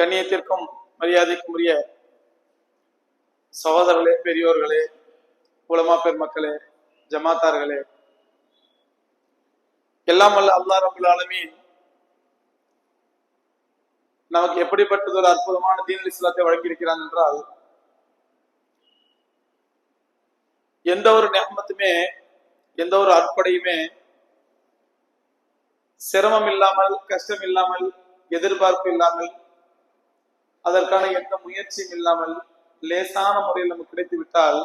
கண்ணியத்திற்கும் மரியாதைக்கும் உரிய சகோதரர்களே, பெரியோர்களே, உலமா பெருமக்களே, ஜமாத்தார்களே, எல்லாம் வல்ல அல்லாஹ் ரப்பல் ஆலமீன் நமக்கு எப்படிப்பட்டது ஒரு அற்புதமான தீன் இஸ்லாத்தை வழங்கியிருக்கிறான் என்றால், எந்த ஒரு நியமத்துமே, எந்த ஒரு அற்படையுமே சிரமம் இல்லாமல், கஷ்டம் இல்லாமல், எதிர்பார்ப்பு இல்லாமல், அதற்கான எந்த முயற்சியும் இல்லாமல் லேசான முறையில் நமக்கு கிடைத்து விட்டால்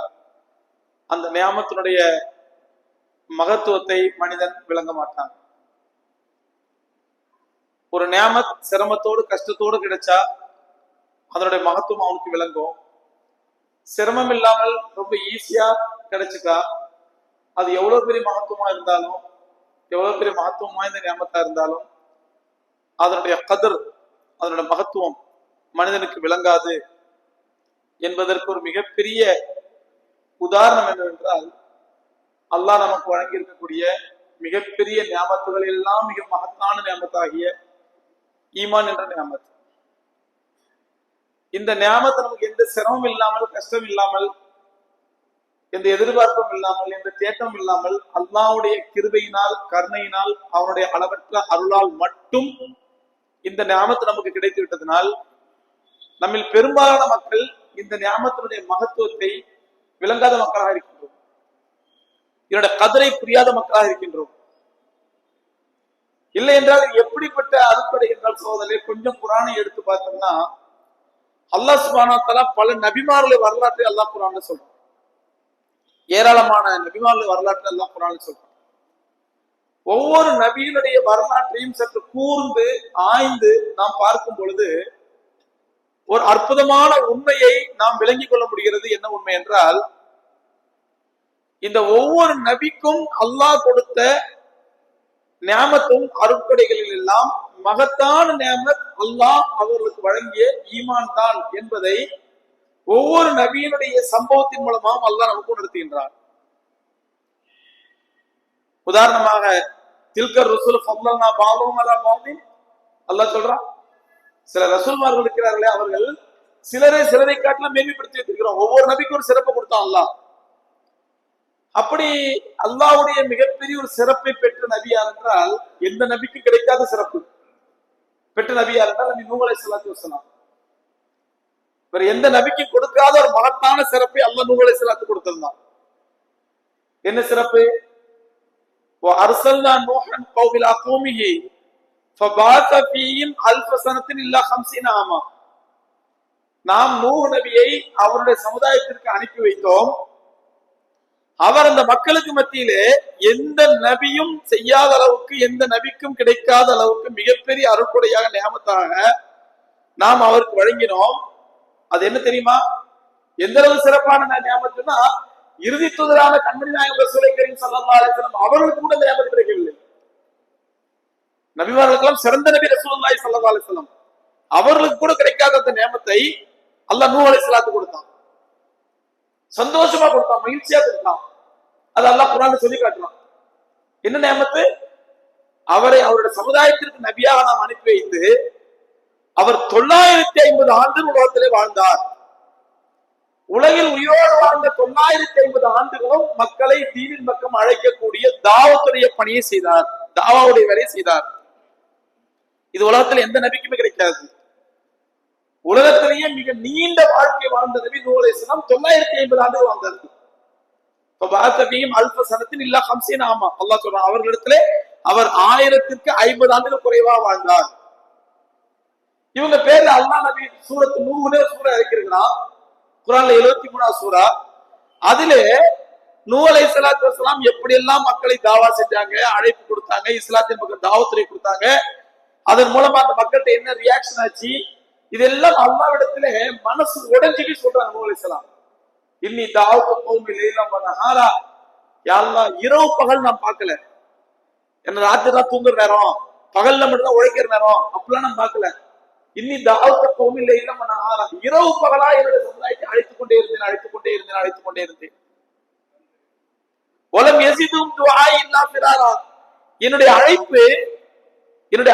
அந்த நியமத்தினுடைய மகத்துவத்தை மனிதன் விளங்க மாட்டான். ஒரு நியமத் சிரமத்தோடு கஷ்டத்தோடு கிடைச்சா அதனுடைய மகத்துவம் அவனுக்கு விளங்கும். சிரமம் இல்லாமல் ரொம்ப ஈஸியா கிடைச்சுக்கா அது எவ்வளவு பெரிய மகத்துவமா இருந்தாலும், எவ்வளவு பெரிய மகத்துவம் வாய்ந்த நியமத்தா இருந்தாலும் அதனுடைய கதர், அதனுடைய மகத்துவம் மனிதனுக்கு விளங்காது என்பதற்கு ஒரு மிகப்பெரிய உதாரணம் என்னவென்றால், அல்லாஹ் நமக்கு வழங்கி இருக்கக்கூடிய மிகப்பெரிய நியமத்துகள் எல்லாம் மிக மகத்தான நியமத்தாகிய ஈமான் என்ற நியமத். இந்த நியமத்தை நமக்கு எந்த சிரமம் இல்லாமல், கஷ்டம் இல்லாமல், எந்த எதிர்பார்ப்பும் இல்லாமல், எந்த தேட்டமும் இல்லாமல் அல்லாஹ்வுடைய கிருபையினால், கருணையினால், அவனுடைய அளவற்ற அருளால் மட்டும் இந்த நியமத்து நமக்கு கிடைத்து விட்டதனால் நம்மில் பெரும்பாலான மக்கள் இந்த நியமத்தினுடைய மகத்துவத்தை விளங்காத மக்களாக இருக்கின்றோம். இதனுடைய கதரை புரியாத மக்களாக இருக்கின்றோம். இல்லை என்றால் எப்படிப்பட்ட அறுப்படை என்றால் சோதனை, கொஞ்சம் குரானை எடுத்து பார்த்தோம்னா அல்லாஹ் சுப்ஹானஹு வ தஆலா பல நபிமார்களுடைய வரலாற்றை அல்லாஹ் குரான்ல சொல்றான். ஏராளமான நபிமார்களுடைய வரலாற்றை அல்லாஹ் குரான்ல சொல்றான். ஒவ்வொரு நபியினுடைய வரலாற்றையும் சற்று கூர்ந்து ஆய்ந்து நாம் பார்க்கும் பொழுது ஒரு அற்புதமான உண்மையை நாம் விளங்கிக் கொள்ள முடிகிறது. என்ன உண்மை என்றால், இந்த ஒவ்வொரு நபிக்கும் அல்லாஹ் கொடுத்த நியமத்தும் அருட்கொடைகளில் எல்லாம் மகத்தான நியமத் அல்லாஹ் அவர்களுக்கு வழங்கிய ஈமான் தான் என்பதை ஒவ்வொரு நபியினுடைய சம்பவத்தின் மூலமாக அல்லாஹ் நமக்கு உணர்த்துகின்றார். உதாரணமாக தில்கர் ரசூல் ஃபல்லல்னா பாலஹும் அலா பாலின் அல்லாஹ் சொல்றான். சில ரசூல்மார்கள் இருக்கிறார்களே, அவர்கள் சிலரை காட்டிலும் மேன்மைப்படுத்தி வைத்திருக்கிறோம். ஒவ்வொரு நபிக்கும் ஒரு சிறப்பு கொடுத்தான் அல்லாஹ். அப்படி அல்லாஹ்வுடைய மிகப்பெரிய ஒரு சிறப்பை பெற்ற நபியார் என்றால், எந்த நபிக்கு கிடைக்காத சிறப்பு பெற்ற நபியார் என்றால் நபி நூஹ் அலைஹிஸ்ஸலாத்து வஸ்ஸலாம். வேற எந்த நபிக்கு கொடுக்காத ஒரு மகத்தான சிறப்பை அல்லாஹ் நூஹ் அலைஹிஸ்ஸலாத்து கொடுத்திருந்தான். என்ன சிறப்பு? வஅர்ஸல்னா நூஹன் கௌமிலா கௌமிஹி ஃபபாஸ ஃபீஹிம் அல்ஃப ஸனத்தின் இல்லா 50 ஆமா. நாம் நூஹ் நபியை அவருடைய சமுதாயத்திற்கு அனுப்பி வைத்தோம். அவர் அந்த மக்களுக்கு மத்தியிலே எந்த நபியும் செய்யாத அளவுக்கு, எந்த நபிக்கும் கிடைக்காத அளவுக்கு மிகப்பெரிய அருட்கொடையாக நியமத்தாக நாம் அவருக்கு வழங்கினோம். அது என்ன தெரியுமா? எந்த அளவு சிறப்பான நியமத்துன்னா, இறுதி தூதரான கண்மணி நாயகம் ரசூலை கரீம் ஸல்லல்லாஹு அலைஹி வஸல்லம் அவர்களுக்கு கூட நியமத் கிடைக்கவில்லை. நபிமார்களுக்கெல்லாம் சிறந்த நபி ரசூலுல்லாஹி ஸல்லல்லாஹு அலைஹி வஸல்லம் அவர்களுக்கு கூட கிடைக்காத அந்த நியமத்தை அல்லாஹ் நூஹ் அலைஹிஸ்ஸலாத்துக்கு கொடுத்தான். சந்தோஷமா கொடுத்தான், மகிழ்ச்சியா கொடுத்தான். அது அல்லாஹ் குர்ஆன்ல சொல்லி காட்டுறான். என்ன நியமத்து? அவரை அவருடைய சமுதாயத்திற்கு நபியாக நாம் அனுப்பி வைத்து அவர் 950 ஆண்டுகள் உலகத்திலே வாழ்ந்தார். உலகில் உயிரோடு வாழ்ந்த 950 ஆண்டுகளும் மக்களை தீனின் பக்கம் அழைக்கக்கூடிய தாவத்துடைய பணியை செய்தார், தாவாவுடைய வேலையை செய்தார். இது உலகத்தில் எந்த நபிக்குமே கிடைக்காது. உலகத்திலேயே மிக நீண்ட வாழ்க்கை வாழ்ந்த நபி நூஹ் அலைஹிஸ்ஸலாம் 950 ஆண்டுகள் வாழ்ந்தார்கள். அல்லாஹ் சொல்றான், அவர்களிடத்திலே அவர் 1050 ஆண்டுகள் குறைவா வாழ்ந்தார். இவங்க பேர்ல அல்லாஹ் நபி சூரத்து நூஹ்னு சூரா இறக்கிருக்கிறான். குர்ஆன்ல 73 சூரா. அதிலே நூஹ் அலைஹிஸ்ஸலாத்து வஸ்ஸலாம் எப்படி எல்லாம் மக்களை தாவா செஞ்சாங்க, அழைப்பு கொடுத்தாங்க, இஸ்லாத்தின் பக்கம் தாவத்துரை கொடுத்தாங்க, அதன் மூலமா அந்த மக்கள்கிட்ட என்ன ரியாக்ஷன் ஆச்சு, இதெல்லாம் அல்லாஹ்விடத்திலே மனசு உடைஞ்சிட்டு சொல்றாங்க நூஹ் அலைஹிஸ்ஸலாம். இன்னி தாவத்து கௌமி லைலம் வ நஹாரா. யா அல்லாஹ், இரவு பகல் நான் பார்க்கல, என்ன ராத்திரி தான் தூங்குற நேரம், பகல்ல மட்டும் தான் உழைக்கிற நேரம், அப்படிலாம் நான் பார்க்கல. இன்னி தாவத்து கௌமி லைலம் வ நஹாரா, இரவு பகலா என்னுடைய சமுதாயத்தை அழைத்துக் கொண்டே இருந்தேன். வலம் யஸிதும் துஆஇ இல்லா ஃபிராரா. என்னுடைய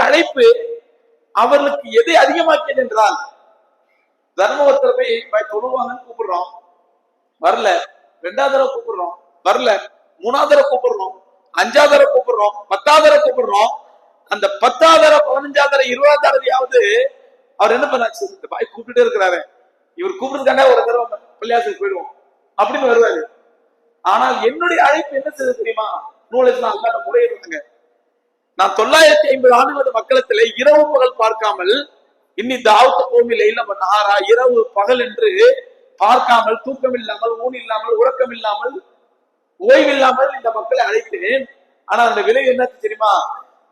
அழைப்பு அவர்களுக்கு எதை அதிகமாக்கியது என்றால், தர்மபுரத்துல போய் தொழுவாங்கன்னு கூப்பிடுறோம், வரல. 2வது தடவை கூப்பிடுறோம், வரல. 3வது தடவை கூப்பிடுறோம், 5வது தடவை கூப்பிடுறோம், 10வது தடவை கூப்பிடுறோம். அந்த 10வது தடவை, 15வது தடவை, 20வது தடவையாவது அவர் என்ன பண்ணாச்சு, இந்த பாய் கூப்பிட்டுட்டே இருக்கிறாரு, இவர் கூப்பிடுறதுக்கான ஒரு தடவை பள்ளியாசுக்கு போயிடுவோம் அப்படின்னு வருவாரு. ஆனால் என்னுடைய அழைப்பு என்ன செய்ய தெரியுமா? நூலுக்கு அல்லாத முறையிடுங்க. நான் 950 ஆண்டுகளது மக்களத்துல இரவு பகல் பார்க்காமல், இன்னி தாவத்த கோமில் இல்ல நாரா, இரவு பகல் என்று பார்க்காமல், தூக்கம் இல்லாமல், ஊன் இல்லாமல், உறக்கம் இல்லாமல், ஓய்வில்லாமல் இந்த மக்களை அழைத்தேன். ஆனா அந்த விலை என்ன தெரியுமா?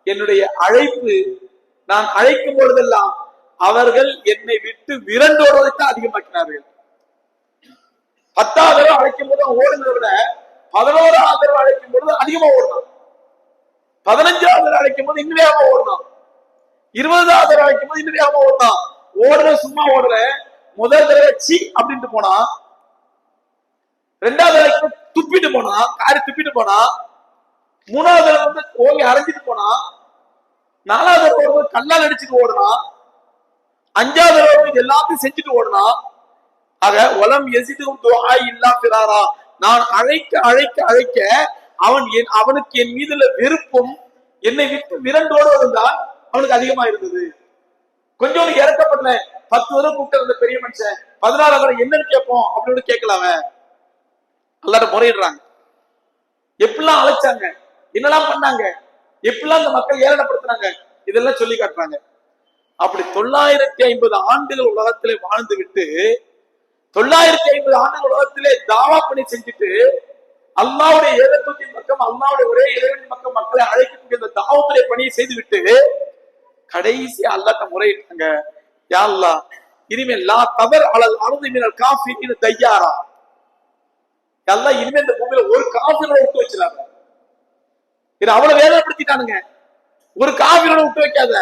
என்னுடைய அழைப்பு, நான் அழைக்கும் பொழுதெல்லாம் அவர்கள் என்னை விட்டு விரண்டோடுவதைத்தான் அதிகமாக்கினார்கள். 10வது தடவை அழைக்கும் போது ஓடுனதை விட 11வது தடவை அழைக்கும் பொழுது அதிகமா ஓடணும். 15வது தடவை அழைக்கும் போது இன்னும் வேகமா ஓடணும். 20வது தடவை அழைக்கும் போது இன்னும் வேகமா ஓடணும். ஓடுற சும்மா ஓடுற. முதல் தடவை சி அப்படின்ட்டு போனா, 2வது தடவை துப்பிட்டு போனா, காரி துப்பிட்டு போனா, 3வது தடவை ஓங்கி அரைஞ்சிட்டு போனா, 4வது தடவை கல்லால் அடிச்சுட்டு ஓடுனா, 5வது தடவை எல்லாத்தையும் செஞ்சுட்டு ஓடுனா. ஆக வலம் எசிதும் துஆ இல்லா ஃபிராரா, நான் அழைக்க அழைக்க அழைக்க அவனுக்கு என் மீதுல வெறுப்பும் என்னை விட்டு விரண்டோடுவதும் தான் அவனுக்கு அதிகமா இருந்தது. கொஞ்சம் இறக்கப்படல. 10 தடவை கூப்பிட்டு இருந்த பெரிய மனுஷன் 14வது தடவை என்னன்னு கேட்போம் அப்படின்னு கேட்கலாம. எல்லாரும் முறையிடுறாங்க. எப்படிலாம் அழைச்சாங்க, என்னெல்லாம் பண்ணாங்க, எப்படிலாம் அந்த மக்கள் ஏளனப்படுத்தினாங்க, இதெல்லாம் சொல்லி காட்டுறாங்க. அப்படி 950 ஆண்டுகள் உலகத்திலே வாழ்ந்து விட்டு, 950 ஆண்டுகள் உலகத்திலே தாவா பணி செஞ்சுட்டு, அல்லாவுடைய ஏகத்துவத்தின் பக்கம், அல்லாவுடைய ஒரே இறைவனின் பக்கம் மக்களை அழைக்கக்கூடிய அந்த தாவத்துடைய பணியை செய்து விட்டு கடைசி அல்லாஹ்ட்ட முறையிட்டாங்க, யா அல்லாஹ், இனிமேல் லா தவர் அலல் அர்தி மினல் காஃபிரின் தையாரா, அல்லாஹ் இனிமேல் இந்த பூமியில ஒரு காஃபிரை விட்டு வச்சிடாத. இது அவ்வளவு வேதனைப்படுத்திட்டானுங்க. ஒரு காஃபிரை விட்டு வைக்காத.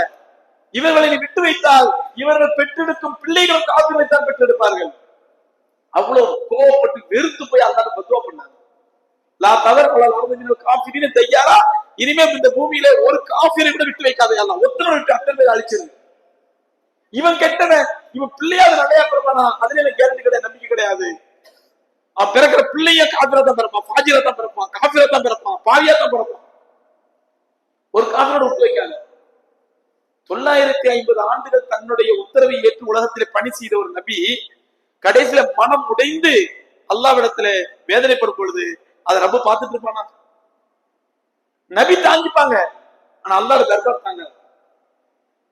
இவர்களை நீ விட்டு வைத்தால் இவர்கள் பெற்றெடுக்கும் பிள்ளைகளும் காஃபிரை தான் பெற்றெடுப்பார்கள். அவ்வளவு கோவப்பட்டு வெறுத்து போய் அல்லாஹ்ட்ட பதுவா பண்ணாங்க. லா தவர் அலல் அர்தி மினல் காஃபிரின் தையாரா, இனிமேல் இந்த பூமியில ஒரு காஃபிரை கூட விட்டு வைக்காத அல்லாஹ், ஒத்தனை விட்டு அத்தனை பேர் அழிச்சிரு. இவன் கெட்டவன், இவன் பிள்ளையாவது நிறைய பிறப்பானா, அதுல எனக்கு கேரண்டி கிடையாது, நம்பிக்கை கிடையாது. அவன் பிறக்கிற பிள்ளைய காஃபிரா தான் பிறப்பான், ஃபாஜிரா தான் பிறப்பான், காஃபிரா தான் பிறப்பான், பாவியா தான் பிறப்பான். ஒரு காஃபிரோட விட்டு வைக்காத. 950 ஆண்டுகள் தன்னுடைய உத்தரவை ஏற்று உலகத்திலே பணி செய்த ஒரு நபி கடைசியில மனம் உடைந்து அல்லாஹ்விடத்துல வேதனைப்படும் பொழுது அதை ரப்ப பார்த்துட்டு இருப்பானா? நபி தாங்கிப்பாங்க, ஆனா அல்லாஹ் தர்பார் தாங்க.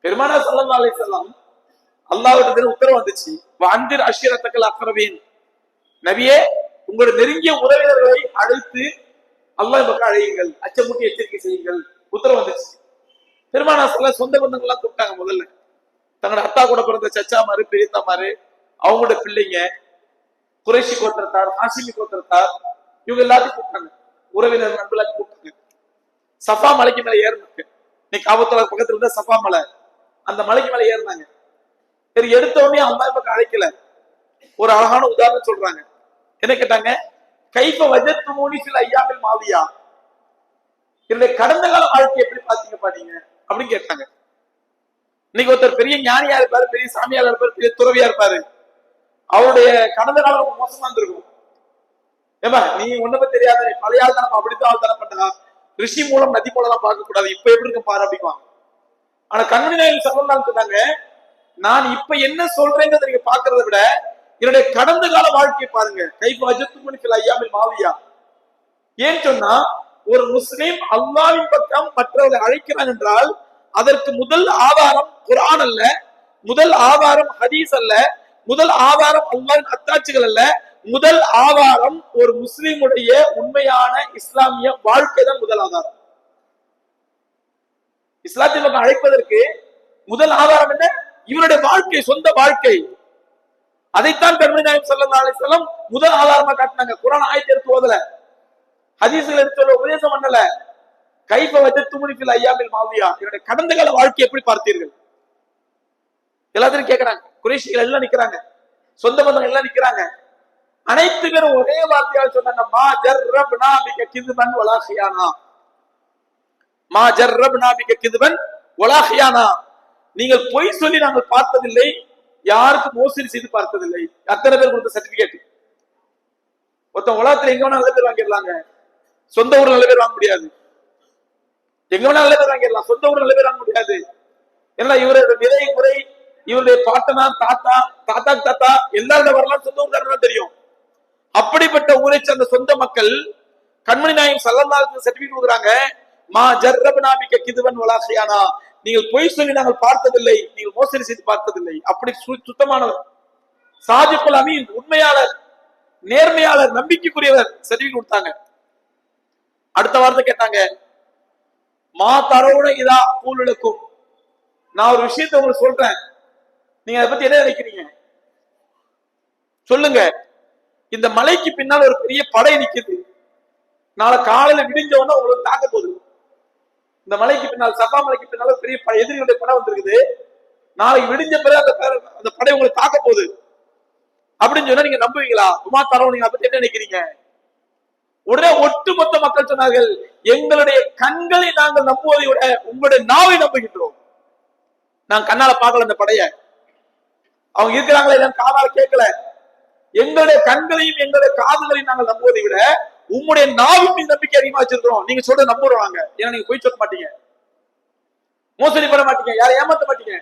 பெருமானா ஸல்லல்லாஹு அலைஹி வஸல்லம் அல்லாஹ்விடத்துல உத்தரவு வந்துச்சு, வஅந்திர் அஷீரத்தக்கல் அக்ரபீன், நபியே உங்களுடைய நெருங்கிய உறவினர்களை அழைத்து அல்லாஹ் பக்கம் அழையுங்கள், அச்சமூட்டி எச்சரிக்கை செய்யுங்கள் உத்தரவு வந்துச்சு. பெருமானா ஸல்லல்லாஹு சொந்த பந்தங்கள் எல்லாம் கூப்பிட்டாங்க. முதல்ல தங்களோட அத்தா கூட பிறந்த சச்சாமாரு, பெரியத்தாமாரு, அவங்களோட பிள்ளைங்க, குறைஷி கோத்திரத்தார், ஹாஷிமி கோத்திரத்தார், இவங்க எல்லாத்தையும் கூப்பிட்டாங்க. உறவினர் நண்பர்களாக கூப்பிட்டாங்க. சஃபா மலைக்கு மேல ஏறினாங்க. இன்னைக்கு காபத்துல்லா பக்கத்துல இருந்தா சஃபா மலை, அந்த மலைக்கு மேல ஏறினாங்க. சரி, எடுத்த உடனே அல்லாஹ் பக்கம் அழைக்கல. ஒரு அழகான உதாரணம் சொல்றாங்க. என்ன கேட்டாங்க? கைஃப வஜத்துமூனி ஃபில் ஐயாமில் மாதியா, என்னுடைய கடந்த கால வாழ்க்கை எப்படி பாத்தீங்கப்பா நீங்க அப்படின்னு கேட்டாங்க. இன்னைக்கு ஒருத்தர் பெரிய ஞானியா இருப்பாரு, பெரிய சாமியார் இருப்பாரு, பெரிய துறவியா இருப்பாரு, அவருடைய கடந்த காலம் ரொம்ப மோசமா இருந்திருக்கும். ஏமா நீ ஒண்ணுமே தெரியாத, நீ பழைய ஆள் தானே, அப்படித்தான் ஆள் தானே பண்ணா, ரிஷி மூலம் நதி மூலம் பார்க்க கூடாது, இப்ப எப்படி இருக்கும் பாரு அப்படிப்பாங்க. ஆனா கண்மணி நாயகம் ஸல்லல்லாஹு சொன்னாங்க, நான் இப்ப என்ன சொல்றேங்கிறத நீங்க பாக்குறத விட என்னுடைய கடந்த கால வாழ்க்கையை பாருங்க. கைஃப வஜத்துமூனி ஃபில் ஐயாமில் மாதியா. ஏன் சொன்னா, ஒரு முஸ்லிம் அல்லாஹ்வின் பக்கம் மற்றவர்களை அழைக்கிறான் என்றால் அதற்கு முதல் ஆதாரம் குர்ஆன் அல்ல, முதல் ஆதாரம் ஹதீஸ் அல்ல, முதல் ஆதாரம் அல்லாஹ்வின் அத்தாட்சிகள் அல்ல, முதல் ஆதாரம் ஒரு முஸ்லிமுடைய உண்மையான இஸ்லாமிய வாழ்க்கை தான் முதல் ஆதாரம். இஸ்லாத்தின் பக்கம் அழைப்பதற்கு முதல் ஆதாரம் என்ன? இவருடைய வாழ்க்கை, சொந்த வாழ்க்கை. அதைத்தான் பெருமானார் நாயகம் ஸல்லல்லாஹு அலைஹி வஸல்லம் முதல் ஆதாரமா காட்டினாங்க. குர்ஆன் ஆயத்தை எடுத்து ஓதல, ஹதீஸ்களை எடுத்து சொல்ல உபதேசம் பண்ணல. கைஃப வஜத்துமூனி ஃபில் ஐயாமில் மாதியா, என்னுடைய கடந்த கால வாழ்க்கை எப்படி பார்த்தீர்கள்? எல்லாத்தையும் கேட்கறாங்க. குறைஷிகள் எல்லாம் நிக்கிறாங்க, சொந்த பந்தங்கள் எல்லாம் நிக்கிறாங்க. அனைத்து பேரும் ஒரே வார்த்தையால் சொன்னாங்க, மா ஜர்ரப்னா பிக கிதுபன் வலா ஹியானா, மா ஜர்ரப்னா பிக கிதுபன் வலா ஹியானா, நீங்கள் பொய் சொல்லி நாங்கள் பார்த்ததில்லை, யாருக்கு மோசடி செய்து பார்த்ததில்லை. அத்தனை பேர் கொடுத்த சர்டிபிகேட். மொத்தம் உலகத்துல எங்க வேணா நல்ல பேர் வாங்கிடலாங்க, சொந்த ஊர் நல்ல பேர் வாங்க முடியாது. எங்க வேணா நல்ல பேர் வாங்கிடலாம், சொந்த ஊர் நல்ல பேர் வாங்க முடியாது. ஏன்னா இவரோட விதை குறை, இவருடைய பாட்டனா தாத்தா தாத்தாக்கு தாத்தா எல்லாரோட வரலாம் சொந்த ஊர்காரன் தெரியும். அப்படிப்பட்ட ஊரை சேர்ந்த சொந்த மக்கள் கண்மணி நாயகம் ஸல்லல்லாஹு அலைஹி வஸல்லம் சர்டிபிகேட் கொடுக்குறாங்க. மா ஜர்ரப்னா பிக கிதுவன் வலா ഖിയാனா, நீங்கள் பொய் சொல்லி நாங்கள் பார்த்ததில்லை, நீங்கள் மோசடி செய்து பார்த்ததில்லை. அப்படி சுத்தமானவர், சாதிக்குல் அமீன், உண்மையாளர், நேர்மையாளர், நம்பிக்கைக்குரியவர் சர்டிபிகேட் கொடுத்தாங்க. அடுத்த வார்த்தை கேட்டாங்க, மா தரவுன இதா கூலுக்கும், நான் ஒரு விஷயத்தை உங்களுக்கு சொல்றேன், நீங்க அதை பத்தி என்ன நினைக்கிறீங்க சொல்லுங்க. இந்த மலைக்கு பின்னால் ஒரு பெரிய படை நிக்குது, நாளை காலையில விடிஞ்சவன உங்களுக்கு தாக்க போகுது. இந்த மலைக்கு பின்னால், சபா மலைக்கு பின்னால பெரிய எதிரிகளுடைய படை வந்திருக்குது, நாளைக்கு விடிஞ்ச பிறகு அந்த படை உங்களை தாக்க போகுது அப்படின்னு சொன்னா நீங்க நம்புவீங்களா? உமா தரவு, நீங்க அதை பத்தி என்ன நினைக்கிறீங்க? உடனே ஒட்டுமொத்த மக்கள் சொன்னார்கள், எங்களுடைய கண்களை நாங்கள் நம்புவதை விட உங்களுடைய நாவை நம்புகின்றோம். நாங்க கண்ணால பார்க்கல அந்த படைய, அவங்க இருக்கிறாங்களா இல்லைன்னு காதால கேட்கல. எங்களுடைய கண்களையும் எங்களுடைய காதுகளையும் நாங்கள் நம்புவதை விட உங்களுடைய நாவின் மீது நம்பிக்கை அதிகமா வச்சிருக்கிறோம். நீங்க சொல்ற நம்புறாங்க, ஏன்னா நீங்க போய் சொல்ல மாட்டீங்க, மோசடி பண்ண மாட்டீங்க, யாரை ஏமாத்த மாட்டீங்க.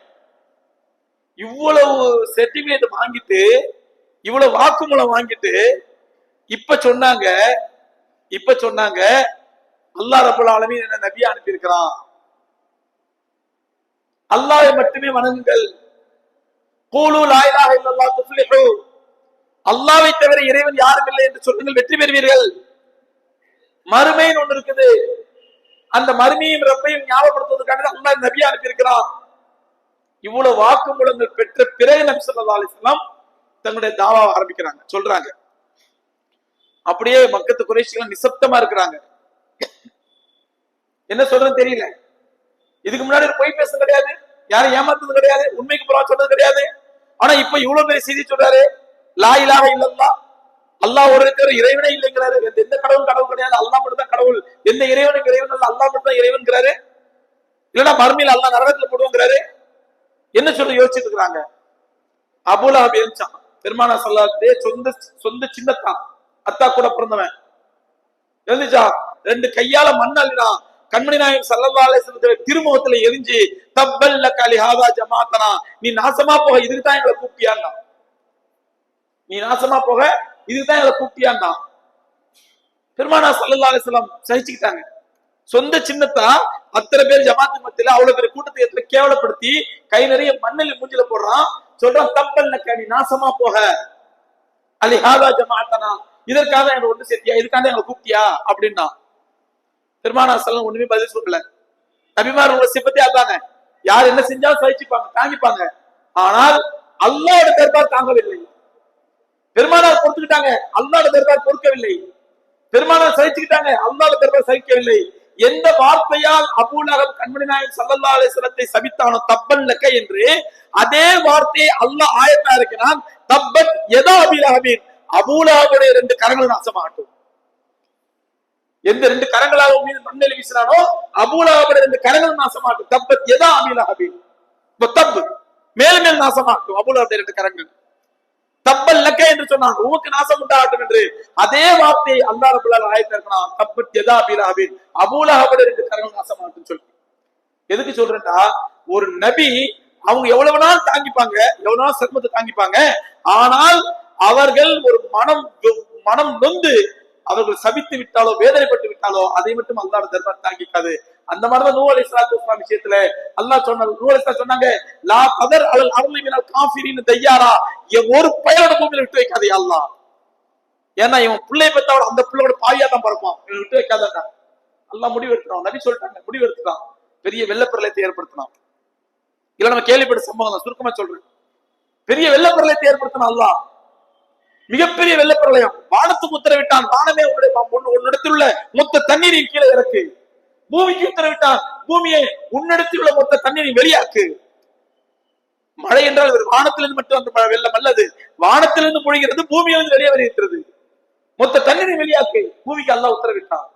இவ்வளவு சர்டிபிகேட் வாங்கிட்டு, இவ்வளவு வாக்குமூலம் வாங்கிட்டு இப்ப சொன்னாங்க அல்லாஹ் ரப்பல் ஆலமீன் என்ன நபியா அனுப்பி இருக்கிறான், அல்லாஹ்வை மட்டுமே வணங்குங்கள், கூலு லா இலாஹ இல்லல்லாஹ் துஃப்லிஹு, அல்லாஹ்வை தவிர இறைவன் யாரும் இல்லை என்று சொல்லுங்கள், வெற்றி பெறுவீர்கள். மறுமைன்னு ஒண்ணு இருக்குது, அந்த மறுமையும் ரப்பையும் ஞாபகப்படுத்துவதற்காக அல்லாஹ் நபியா அனுப்பி இருக்கிறான். இவ்வளவு வாக்குமூலங்கள் பெற்ற பிறகு நபி ஸல்லல்லாஹு அலைஹி வஸல்லம் தங்களுடைய தாவாவை ஆரம்பிக்கிறாங்க, சொல்றாங்க. அப்படியே மக்கத்து குறைஷிகள் நிசப்தமா இருக்கிறாங்க, என்ன சொல்றதுன்னு தெரியல. இதுக்கு முன்னாடி பொய் பேசுறது கிடையாது, யாரும் ஏமாத்துறது கிடையாது, உண்மைக்கு புறம் சொன்னது கிடையாது. ஆனா இப்ப இவ்வளவு பெரிய செய்தி சொல்றாரு, லா இலாஹ இல்லல்லாஹ், அல்லாஹ் ஒரு இருக்கிற இறைவனே இல்லைங்கிறாரு. எந்த கடவுள் கடவுள் கிடையாது, அல்லாஹ் மட்டும் தான் கடவுள். எந்த இறைவனுக்கு இறைவன் அல்ல, அல்லாஹ் மட்டும் தான் இறைவன்கிறாரு. இல்லைன்னா மறுமையில் அல்லாஹ் நரகத்துல போடுவோங்கிறாரு. என்ன சொல்லி யோசிச்சுட்டு இருக்கிறாங்க. அபூலஹப் எழுந்தான், பெருமானா ஸல்லல்லாஹு சொந்த சின்னத்தான், அத்தா கூட பிறந்தவன் எழுந்துச்சா, ரெண்டு கையால மண் அள்ளினா, கண்மணி நாயகம் ஸல்லல்லாஹு அலைஹி வஸல்லம் திருமுகத்துல எரிஞ்சு, தப்பல் லக லிஹாதா ஜமாஅத்தனா, நீ நாசமா போக, இதுக்கு தான் எங்களை கூப்பிட்டியான்னா, நீ நாசமா போக இதுக்கு தான் எங்களை கூப்பிட்டியான்னா. பெருமானா ஸல்லல்லாஹு அலைஹி வஸல்லம் சகிச்சுக்கிட்டாங்க. சொந்த சின்னத்தா அத்தனை பேர் ஜமாத்து மத்தியில அவ்வளவு பேர் கூட்டத்தை கேவலப்படுத்தி கை நிறைய மண்ணில் மூஞ்சில போடுறான், சொல்றான் தப்பல் லக, நீ நாசமா போக, லிஹாதா ஜமாஅத்தனா, இதற்காக எங்களை ஒன்று சேர்த்தியா, இதுக்காக எங்களை கூப்பிட்டியா அப்படின்னா. பெருமானா ஸல்லல்லாஹு ஒண்ணுமே பதில் சொல்லல. நபிமார் உங்களை சிப்பத்தே அதானே, யார் என்ன செஞ்சாலும் சகிச்சுப்பாங்க, தாங்கிப்பாங்க. ஆனால் அல்லாஹ்வோட தர்பார் தாங்கவில்லை. பெருமானார் பொறுத்துக்கிட்டாங்க, அல்லாஹ்வோட தர்பார் பொறுக்கவில்லை. பெருமானார் சகிச்சுக்கிட்டாங்க, அல்லாஹ்வோட தர்பார் சகிக்கவில்லை. எந்த வார்த்தையால் அபூலஹப் கண்மணி நாயகம் ஸல்லல்லாஹு அலைஹி வஸல்லத்தை சபித்தானோ தப்பல் லக என்று, அதே வார்த்தையை அல்லாஹ் ஆயத்தா இருக்கிறான், தப்பத் யதா அபீ லஹபின், அபூலஹபுடைய ரெண்டு கரங்களும் நாசமாகட்டும். எந்த ரெண்டு கரங்களாக மீது மண்ணெளி வீசினானோ அபூலஹபுடைய ரெண்டு கரங்களும் நாசமாகட்டும். தப்பத் யதா அபீ லஹபின், தப் மேல் மேல் நாசமாகட்டும் அபூலஹபுடைய ரெண்டு கரங்கள். தப்பல் லக என்று சொன்னான், உமக்கு நாசம் உண்டாகட்டும் என்று. அதே வார்த்தையை அல்லாஹ் ரப்பல் ஆலமீன் ஆயத்தா இருக்கிறான், தப்பத் யதா அபீ லஹபின், அபூலஹபுடைய ரெண்டு கரங்களும் நாசமாகட்டும் சொல்லி. எதுக்கு சொல்றேன்டா, ஒரு நபி அவங்க எவ்வளவு நாள் தாங்கிப்பாங்க, எவ்வளவு நாள் சிரமத்தை தாங்கிப்பாங்க. ஆனால் அவர்கள் ஒரு மனம் நொந்து அவர்கள் சபித்து விட்டாலோ வேதனைப்பட்டு விட்டாலோ அதை மட்டும் அல்லாஹ்வுடைய தர்பார் தாங்கிக்காது. அந்த மாதிரிதான் நூஹ் அலைஹிஸ்ஸலாத்து வஸ்ஸலாம் விஷயத்துல அல்லாஹ் சொன்னாங்க, நூஹ் அலைஹிஸ்ஸலாம் சொன்னாங்க, லா ததர் அலல் அர்லி மினல் காஃபிரின் தய்யாரா, ஒரு பயலோட பூமியில விட்டு வைக்காதே அல்லாஹ். ஏன்னா இவன் பிள்ளை பெற்றவள அந்த பிள்ளையோட பாவியா தான் பிறப்பான், இவன் விட்டு வைக்காதா அல்லாஹ் முடிவு எடுத்துறான். நபி சொல்லிட்டாங்க, முடிவு எடுத்துட்டான், பெரிய வெள்ளப்பிரளயத்தை ஏற்படுத்தினான். இல்ல நம்ம கேள்விப்பட்ட சம்பவம் தான், சுருக்கமா சொல்றேன். பெரிய வெள்ளப்பிரளயத்தை ஏற்படுத்தினான் அல்லாஹ், மிகப்பெரிய வெள்ளப்பிரளயம். வானத்துக்கு உத்தரவிட்டான், வானமே உன்னிடத்தில் உள்ள மொத்த தண்ணீரின் கீழே இறக்கு. பூமிக்கு உத்தரவிட்டான், பூமியை உன்னிடத்தில் உள்ள மொத்த தண்ணீரை வெளியாக்கு. மழை என்றால் வானத்திலிருந்து மட்டும் அந்த வெள்ளம் அல்லது, வானத்திலிருந்து பொழிகிறது, பூமியிலிருந்து வெளியே வருகிறது. மொத்த தண்ணீரை வெளியாக்கு, பூமிக்கு அல்லாஹ் உத்தரவிட்டான்.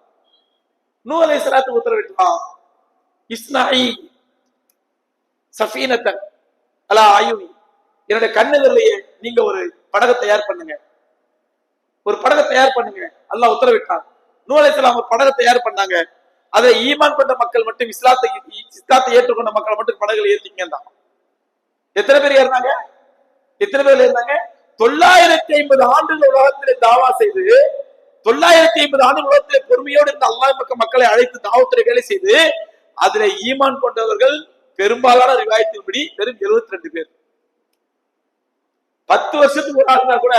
நூஹ் அலைஹிஸ்ஸலாத்து உத்தரவிட்டான், இஸ்னாஇ சஃபீனத்தன் அலா அயூனி, என்னுடைய கண்ணுகள்லயே நீங்க ஒரு படகை தயார் பண்ணுங்க, ஒரு படகை தயார் பண்ணுங்க. அல்லாஹ் உத்தரவிட்டான். நூஹ் அலைஹிஸ்ஸலாம் ஒரு படகை தயார் பண்ணாங்க. அதை ஈமான் கொண்ட மக்கள் மட்டும், இஸ்லாத்தை ஏற்றுக்கொண்ட மக்கள் மட்டும் படகுல ஏற்றிங்க தான். எத்தனை பேர் ஏறினாங்க? எத்தனை பேர் இருந்தாங்க? 950 ஆண்டுகள் உலகத்திலே தாவா செய்து, 950 ஆண்டு உலகத்திலே பொறுமையோடு இருந்த அல்லாஹ் மக்களை அழைத்து தாவத்துறை வேலை செய்து, அதுல ஈமான் கொண்டவர்கள் பெரும்பாலான ரிவாயத்தின்படி வெறும் 72 பேர். 10 வருஷத்துக்கு ஒரு ஆளுனா கூட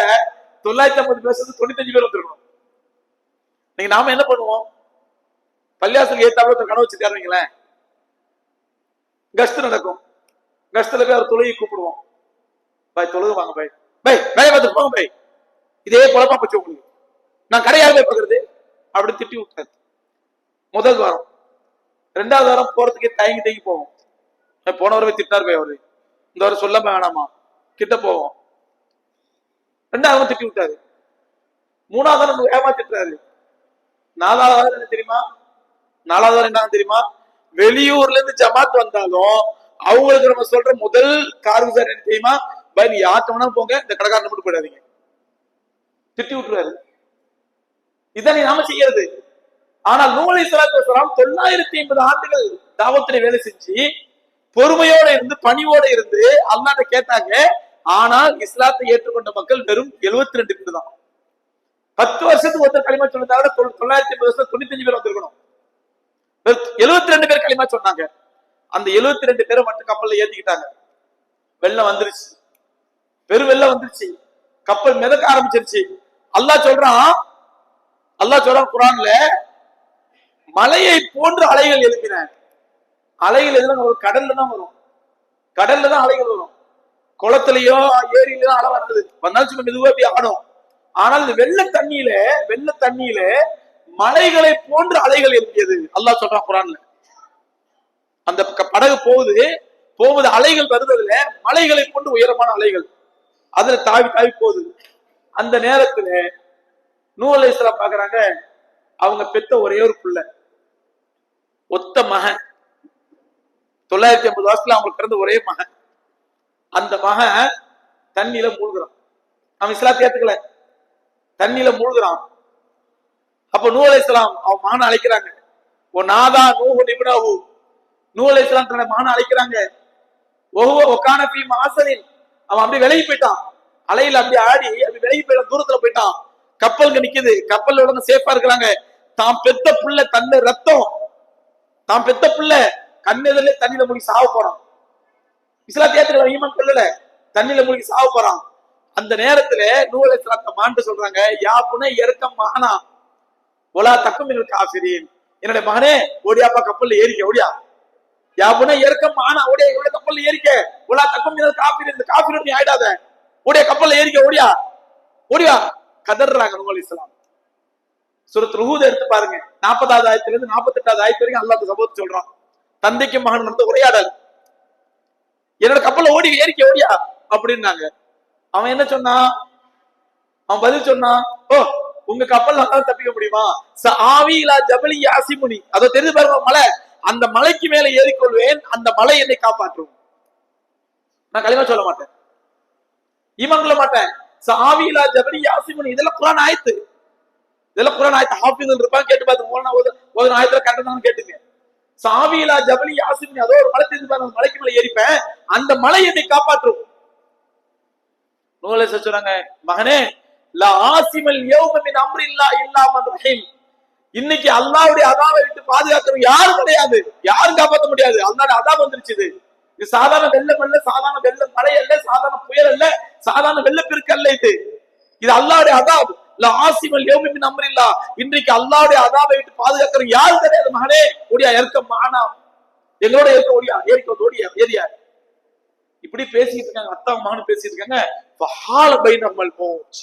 950 வருஷத்துக்கு 95 பேர் வந்துருக்கணும். நீங்க நாம என்ன பண்ணுவோம்? பள்ளியாசலுக்கு ஏத்தாப்புல கனவு வச்சுக்காருங்களேன், கஸ்து நடக்கும். கஸ்துல போய் அவர் தொழுகை கூப்பிடுவோம். பாய் தொழுகு வாங்க பாய், பை வேலை பார்த்து போங்க பை. இதே குழப்பா போச்சு உங்களுக்கு. நான் கடையாக போய் பார்க்கறது அப்படி திட்டி விட்டாரு. முதல் வாரம், 2வது வாரம் போறதுக்கே தயங்கி தயங்கி போவோம். போன வாரம் திட்டார் போய் அவரு, இந்த வாரம் சொல்லாம வேணாமா கிட்ட போவோம். 2வது வாரம் திட்டி விட்டாரு. 3வது வாரம் ஏமாத்திட்டாரு. 4வது வாரம் என்ன தெரியுமா? 4வது வாரம் என்ன தெரியுமா? வெளியூர்ல இருந்து ஜமாத் வந்தாலும் அவங்களுக்கு நம்ம சொல்ற முதல் காரணம் சார் என்ன தெரியுமா? பை நீ யாத்தவனா போங்க, இந்த கடைக்காரன் மட்டும் போயிடாதீங்க. திட்டி விட்டுருவாரு. இதான் நாம செய்யறது. ஆனால் நூஹ் அலைஹிஸ்ஸலாத்து வஸலாம் 950 ஆண்டுகள் தாவத்திலே வேலை செஞ்சு பொறுமையோட இருந்து பணிவோட இருந்து அல்லாஹ்ட்ட கேட்டாங்க. ஆனால் இஸ்லாத்தை ஏற்றுக்கொண்ட மக்கள் வெறும் 72 பேர் தான். 10 வருஷத்துக்கு ஒருத்தர் களிமா சொன்னதை விட 950 வருஷம் 95 பேர் வந்திருக்கணும். 72 பேர் களிமா சொன்னாங்க. அந்த 72 பேரை மட்டும் கப்பல்ல ஏத்திக்கிட்டாங்க. வெள்ளம் வந்துருச்சு, பெரு வெள்ளம் வந்துருச்சு, கப்பல் மிதக்க ஆரம்பிச்சிருச்சு. அல்லாஹ் சொல்றான் குர்ஆன்ல, மலையை போன்று அலைகள் எழுப்பின. அலைகள் எதுல ஒரு கடல்ல தான் வரும், கடல்ல தான் அலைகள் வரும். குளத்திலயோ ஏரியில தான் அலை வந்தது வந்தாலும் சும்மா மெதுவா அப்படி ஆடும். ஆனால் இந்த வெள்ள தண்ணியில மலைகளை போன்று அலைகள் எழுப்பியது. அல்லாஹ் சொல்றான் குர்ஆன்ல. அந்த படகு போகுது அலைகள் வருவதில்ல, மலைகளை போன்று உயரமான அலைகள் அதுல தாவி போகுது. அந்த நேரத்துல நூஹ் அலைஹிஸ்ஸலாம் பாக்குறாங்க, அவங்க பெத்த ஒரே ஒரு புள்ள, ஒத்த மகன், 950 வருஷத்துல அவங்களுக்கு பிறந்த ஒரே மகன். அந்த மகன் தண்ணியில மூழ்கிறான். அவன் இஸ்லாத்தை ஏத்துக்கல, தண்ணியில மூழ்கிறான். அப்ப நூஹ் அலைஹிஸ்ஸலாம் அவன் மகனை அழைக்கிறாங்க. ஓ நாதா நூஹு இப்னஹு, நூஹ் அலைஹிஸ்ஸலாம் தன்னுடைய மகனை அழைக்கிறாங்க. ஒகான ஃபீ மாசனின், அவன் அப்படியே விலகி போயிட்டான். அலையில அப்படியே ஆடி அப்படி விலகி போயிட்டான், தூரத்துல போயிட்டான். கப்பலுக்கு நிக்குது, கப்பல்ல உடனே சேஃபா இருக்கிறாங்க. தான் பெத்த புள்ள தன்னை ரத்தம், தான் பெத்த புள்ள கண்ணெதிரிலே தண்ணியில மூழ்கி சாவ போறான். இஸ்லாத்தை ஏத்துக்கல, ஈமான் கொள்ளல, தண்ணியில மூழ்கி சாவ போறான். அந்த நேரத்துல நூஹ் அலைஹிஸ்ஸலாம் மாண்டு சொல்றாங்க, யா புனை இறக்கம் மகனா ஒலா தக்கும் மினல் காஃபிரீன், என்னுடைய மகனே ஓடியாப்பா கப்பல்ல ஏறிக்க, ஓடியா. யா புனை இறக்கம் மகனா ஓடியா, இவருடைய கப்பல்ல ஏறிக்க, ஒலா தக்கும் மினல் காஃபிரீன், இந்த காஃபிரீன் நீ ஆயிடாத, ஓடியா கப்பல்ல ஏறிக்க, ஓடியா ஓடியா. கதறாங்க நூஹ் அலைஹிஸ்ஸலாம். சூரத் ஹூத் எடுத்து பாருங்க, 40வது ஆயத்துல இருந்து 48வது ஆயத்து வரைக்கும் அல்லாஹ் சபோத் சொல்றான். தந்தைக்கு மகன் நடந்த உரையாடல். என்னோட கப்பல்ல ஏறிக்க ஓடியா அப்படின்னாங்க. அவன் என்ன சொன்னான்? அவன் பதில் சொன்னான், ஓ உங்க கப்பல்ல தப்பிக்க முடியுமா? ஆவி இலா ஜபலி யாசிமுனி, அதை தெரிஞ்சு பாருங்க, மலை, அந்த மலைக்கு மேல ஏறிக்கொள்வேன், அந்த மலை என்னை காப்பாற்றும். நான் களிமா சொல்ல மாட்டேன், ஈமான் கொள்ள மாட்டேன். ஆவி இலா ஜபலி யாசிமுனி, இதெல்லாம் குர்ஆன் ஆயத்து, இதெல்லாம் குர்ஆன் ஆயத்து. ஹாஃபிஸ் இருப்பாங்க, கேட்டு பார்த்து ஒரு ஆயத்துல கரெக்டா கேட்டுங்க. ஆவி இலா ஜபலி யாசிமுனி, அதோ ஒரு மலை தெரிஞ்சு பாருங்க, மலைக்கு மேல ஏறிப்பேன், அந்த மலை என்னை காப்பாற்றும். நூஹ் அலைஹிஸ்ஸலாம் சொல்றாங்க, மகனே லா ஆசிமல் யௌம மின் அம்ரில்லாஹி இல்லா மன் ரஹீம், இன்னைக்கு அல்லாஹ்வுடைய அதாவை விட்டு பாதுகாக்கிறவங்க யாரும் கிடையாது, யாரும் காப்பாற்ற முடியாது. அல்லாஹ்வுடைய அதாப் வந்துருச்சு. இது சாதாரண வெள்ளம் அல்ல, சாதாரண வெள்ளம் மழை அல்ல, சாதாரண புயல் அல்ல, சாதாரண வெள்ளப்பெருக்கு அல்ல. இது அல்லாஹ்வுடைய அதாப். லா ஆசிமல் யௌம மின் அம்ரில்லாஹ், இன்றைக்கு அல்லாஹ்வுடைய அதாவை விட்டு பாதுகாக்கிறவங்க யாரும் கிடையாது. மகனே ஓடியா, இறக்கம் மானா, எங்களோட இருக்க ஓடியா, ஓடியா ஏரியா. இப்படி பேசிட்டு இருக்காங்க, அத்தா மகன் பேசிட்டு இருக்காங்க. ஃபஹால பைனஹுமல் மௌஜ்,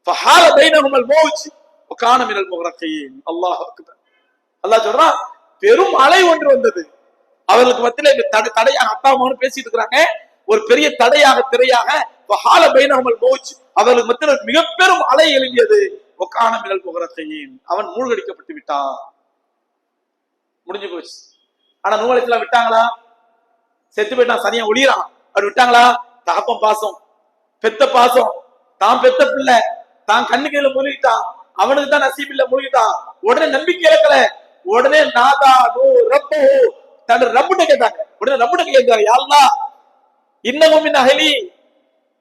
ஃபஹால பைனஹுமல் மௌஜ் வகான மினல் முக்ரகீன். அல்லாஹ் அக்பர். அல்லாஹ் சொல்றான், பெரும் அலை ஒன்று வந்தது அவர்களுக்கு மத்தியில, தடையாக அத்தா மகன் பேசிட்டு இருக்காங்க, ஒரு பெரிய தடையாக திரையாக. ஃபஹால பைனஹுமல் மௌஜ், அவர்களுக்கு மத்தியில மிக பெரும் அலை எழும்பியது. வகான மினல் முக்ரகீன், அவன் மூழ்கடிக்கப்பட்டு விட்டான். முடிஞ்சு போச்சு. ஆனா நூஹ் அலைஹிஸ்ஸலாம் விட்டாங்களா? செத்து போயிட்டான், சனியா ஒளியறான், அப்படி விட்டாங்களா? தகப்பன் பாசம், பெத்த பாசம், தான் பெத்த பிள்ளை தான் கண்ணு கையில மூழ்கிட்டான், அவனுக்கு தான் நசீபில்ல மூழ்கிட்டான். உடனே நம்பிக்கை இழக்கல, உடனே நாதா நோ ரப்போ தன் ரப்புட்ட கேட்டாங்க. உடனே ரப்புட்ட கேட்கிறாரு, யா அல்லாஹ் இன்னமும் மின் அஹ்லி,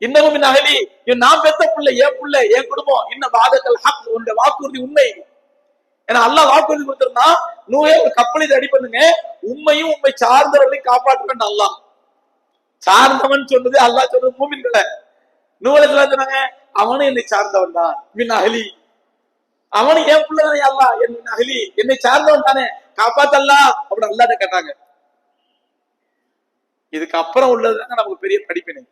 இன்னமும் மின் அஹ்லி, நான் பெத்த பிள்ளை, என் பிள்ளை, என் குடும்பம், இன்னும் வாதக்கல் ஹக், உன்னுடைய வாக்குறுதி உண்மை. ஏன்னா அல்லாஹ் வாக்குறுதி கொடுத்திருந்தா நூயே ஒரு கப்பலை ரெடி பண்ணுங்க, உண்மையும் உண்மை சார்ந்தவர்களையும் காப்பாற்றுவேன். அல்லாஹ் சார்ந்தவன் சொன்னது, அல்லாஹ் சொன்னது மூமின்களை. நூலை சொன்னாங்க, அவனும் என்னை சார்ந்தவன் தான், மின் அஹ்லி, அவனும் என் பிள்ளை தானே, அல்லாஹ் என் அஹ்லி, என்னை சார்ந்தவன் தானே, காப்பாத்தல்லாம் அப்படின்னு அல்லாஹ்ட்ட கேட்டாங்க. இதுக்கு அப்புறம் உள்ளதுதாங்க நமக்கு பெரிய படிப்பினை.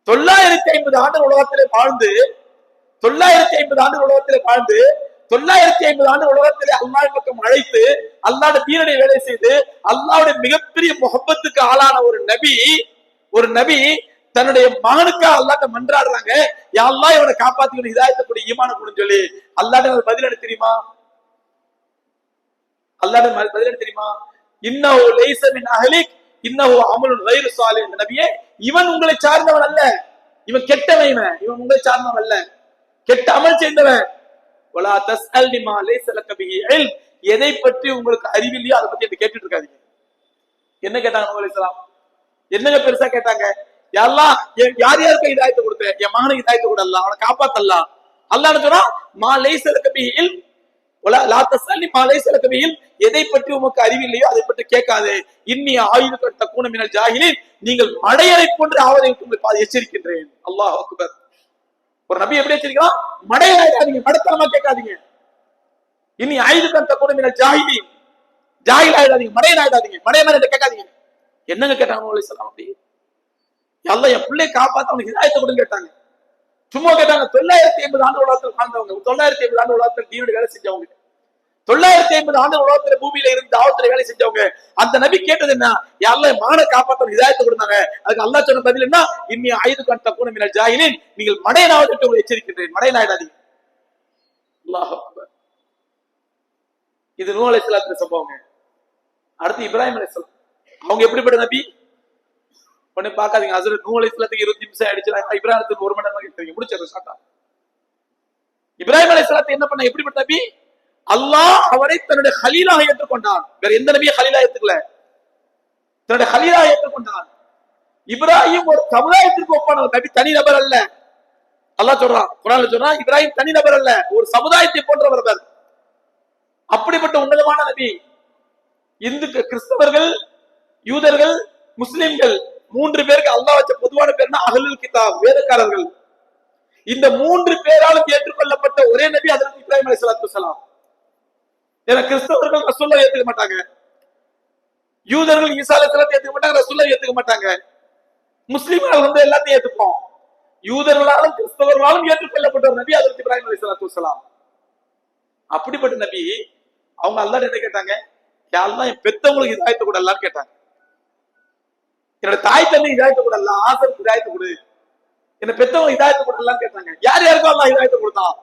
950 ஆண்டு உலகத்திலே வாழ்ந்து 950 ஆண்டு உலகத்திலே வாழ்ந்து 950 ஆண்டு உலகத்திலே அல்லாஹ் பக்கம் அழைத்து அல்லாஹ்வுடைய தீனுடைய வேலை செய்து அல்லாஹ்வுடைய மிகப்பெரிய முஹப்பத்துக்கு ஆளான ஒரு நபி தன்னுடைய மகனுக்கா அல்லாஹ்ட்ட மன்றாடுறாங்க, யா அல்லாஹ் இவனை காப்பாத்தி ஹிதாயத்தை கொடு, ஈமான கொடுன்னு சொல்லி. அல்லாஹ்ட்ட பதில் என்ன தெரியுமா? அல்லாஹ்ட்ட பதில் என்ன தெரியுமா? இன்னஹு லைஸ மின் அஹ்லிக் இன்னஹு அமலுன் கைரு சாலிஹ். நபியே, இவன் உங்களை சார்ந்தவன் அல்ல, இவன் கெட்டவன், இவன் உங்களை சார்ந்தவன் அல்ல, கெட்ட அமல் செய்தவன். வலா தஸ்அல்னி மா லைஸ லக பிஹி இல்ம், எதை பற்றி உங்களுக்கு அறிவில்லையோ அதை பத்தி கேட்டுட்டு இருக்காதீங்க. என்ன கேட்டாங்க நபி ஸல்லல்லாஹு அலைஹி வஸல்லம்? என்னங்க பெருசா கேட்டாங்க? யா அல்லாஹ் யார் யாருக்கு ஹிதாயத்தை கொடுத்த, என் மகனுக்கு ஹிதாயத்தை கொடு அல்லாஹ், அவனை காப்பாத்தல்லாம். அல்லாஹ் சொன்னா மா லைஸ லக பிஹி இல்ம் வலா லா தஸ்அல்னி மா லைஸ லக பிஹி இல்ம், எதை பற்றி உமக்கு அறிவில்லையோ அதை பற்றி கேட்காதே. இன்னி ஆயுதுக தக்கூன மினல் ஜாஹிலீன், நீங்கள் மடையரை போன்று ஆவதை விட்டு எச்சரிக்கின்றேன். அல்லாஹ் அக்பர். ஒரு நபி எப்படி எச்சரிக்கிறான்? மடையராயிடாதீங்க, மடத்தனமா கேட்காதீங்க. இனி ஆயுதுக தக்கூன மினல் ஜாஹிலீன், ஜாஹில் ஆயிடாதீங்க, மடையன் ஆயிடாதீங்க, மடையன் கேட்காதீங்க. என்னங்க கேட்டாங்க நபி ஸல்லல்லாஹு அலைஹி வஸல்லம்? அப்படி அல்லாஹ் என் பிள்ளை காப்பாத்த அவனுக்கு ஹிதாயத்தை கொடுன்னு கேட்டாங்க. சும்மா கேட்டாங்க. 950 ஆண்டு உலகத்தில் வாழ்ந்தவங்க, 950 ஆண்டு உலகத்தில் தீனுடைய வேலை செஞ்சவங்க, 950 ஆண்டு உலகத்துல பூமியில இருந்து தாவத்துல வேலை செஞ்சவங்க, அந்த நபி கேட்டது என்ன? யாரெல்லாம் மகனை காப்பாற்ற ஹிதாயத்தை கொடுத்தாங்க. அதுக்கு அல்லாஹ் சொன்ன பதில் என்ன? இன்னி ஆயுதுக தக்கூன மினல் ஜாஹிலீன், நீங்கள் மடையனாவதை உங்களை எச்சரிக்கின்றேன், மடையனாயிடாதீங்க. அல்லாஹ் அக்பர். இது நூஹ் அலைஹிஸ்ஸலாத்து சம்பவங்க. அடுத்து இப்ராஹிம் அலைஹிஸ்ஸலாம். அவங்க எப்படிப்பட்ட நபி? உடனே பாக்காதீங்க, ஹஸரத் நூஹ் அலைஹிஸ்ஸலாத்துக்கு 20 நிமிஷம் ஆயிடுச்சு, இப்ராஹிமுக்கு 1 மணி நேரம் கேட்கறீங்க, முடிச்சிடுறேன் ஷார்ட்டா. இப்ராஹிம் அலைஹிஸ்ஸலாத்து என்ன பண்ண, எப்படிப்பட்ட நபி? அல்லாஹ் அவரை தன்னுடைய ஹலீலாக ஏற்றுக்கொண்டான். வேற எந்த நபியை ஹலீலா ஏத்துக்கல, தன்னுடைய ஹலீலாக ஏற்றுக்கொண்டான். இப்ராஹிம் ஒரு சமுதாயத்திற்கு ஒப்பான ஒரு நபி, தனி நபர் அல்ல. அல்லாஹ் சொல்றான், குர்ஆன்ல சொல்றான், இப்ராஹிம் தனி நபர் அல்ல, ஒரு சமுதாயத்தை போன்றவர். அப்படிப்பட்ட உன்னதமான நபி. இந்து கிறிஸ்தவர்கள், யூதர்கள், முஸ்லிம்கள் 3 பேருக்கு அல்லாஹ் வச்ச பொதுவான பேர்னா அஹ்லுல் கிதாப், வேதக்காரர்கள். இந்த 3 பேராலும் ஏற்றுக்கொள்ளப்பட்ட ஒரே நபி ஹஜ்ரத் இப்ராஹிம் அலைஹிஸ்ஸலாத்து வஸலாம். ஏன்னா கிறிஸ்தவர்கள் ரசூலுல்லாஹ் ஏத்துக்க மாட்டாங்க, யூதர்கள் ஈசா அலைஹிஸ்ஸலாத்தை ஏத்துக்க மாட்டாங்க, ரசூலுல்லாஹ் ஏத்துக்க மாட்டாங்க. முஸ்லிம்கள் எல்லாத்தையும் ஏத்துப்போம். யூதர்களாலும் கிறிஸ்தவர்களாலும் ஏற்றுக்கொள்ளப்பட்ட ஒரு நபி ஹஜ்ரத் இப்ராஹிம் அலைஹிஸ்ஸலாத்து வஸலாம். அப்படிப்பட்ட நபி அவங்க அல்லாஹ்ட்ட என்ன கேட்டாங்க? யா அல்லாஹ் என் பெத்தவங்களுக்கு ஹிதாயத்தை கொடு அல்லாஹ்னு கேட்டாங்க. என்னோட தாய் தந்தை ஹிதாயத்தை கொடு அல்லாஹ், ஆசருக்கு ஹிதாயத்தை கொடு, என்ன பெத்தவங்க ஹிதாயத்தை கொடு அல்லாஹ்னு கேட்டாங்க. யார் யாருக்கும் அல்லாஹ் ஹிதாயத்தை கொடுத்தான்?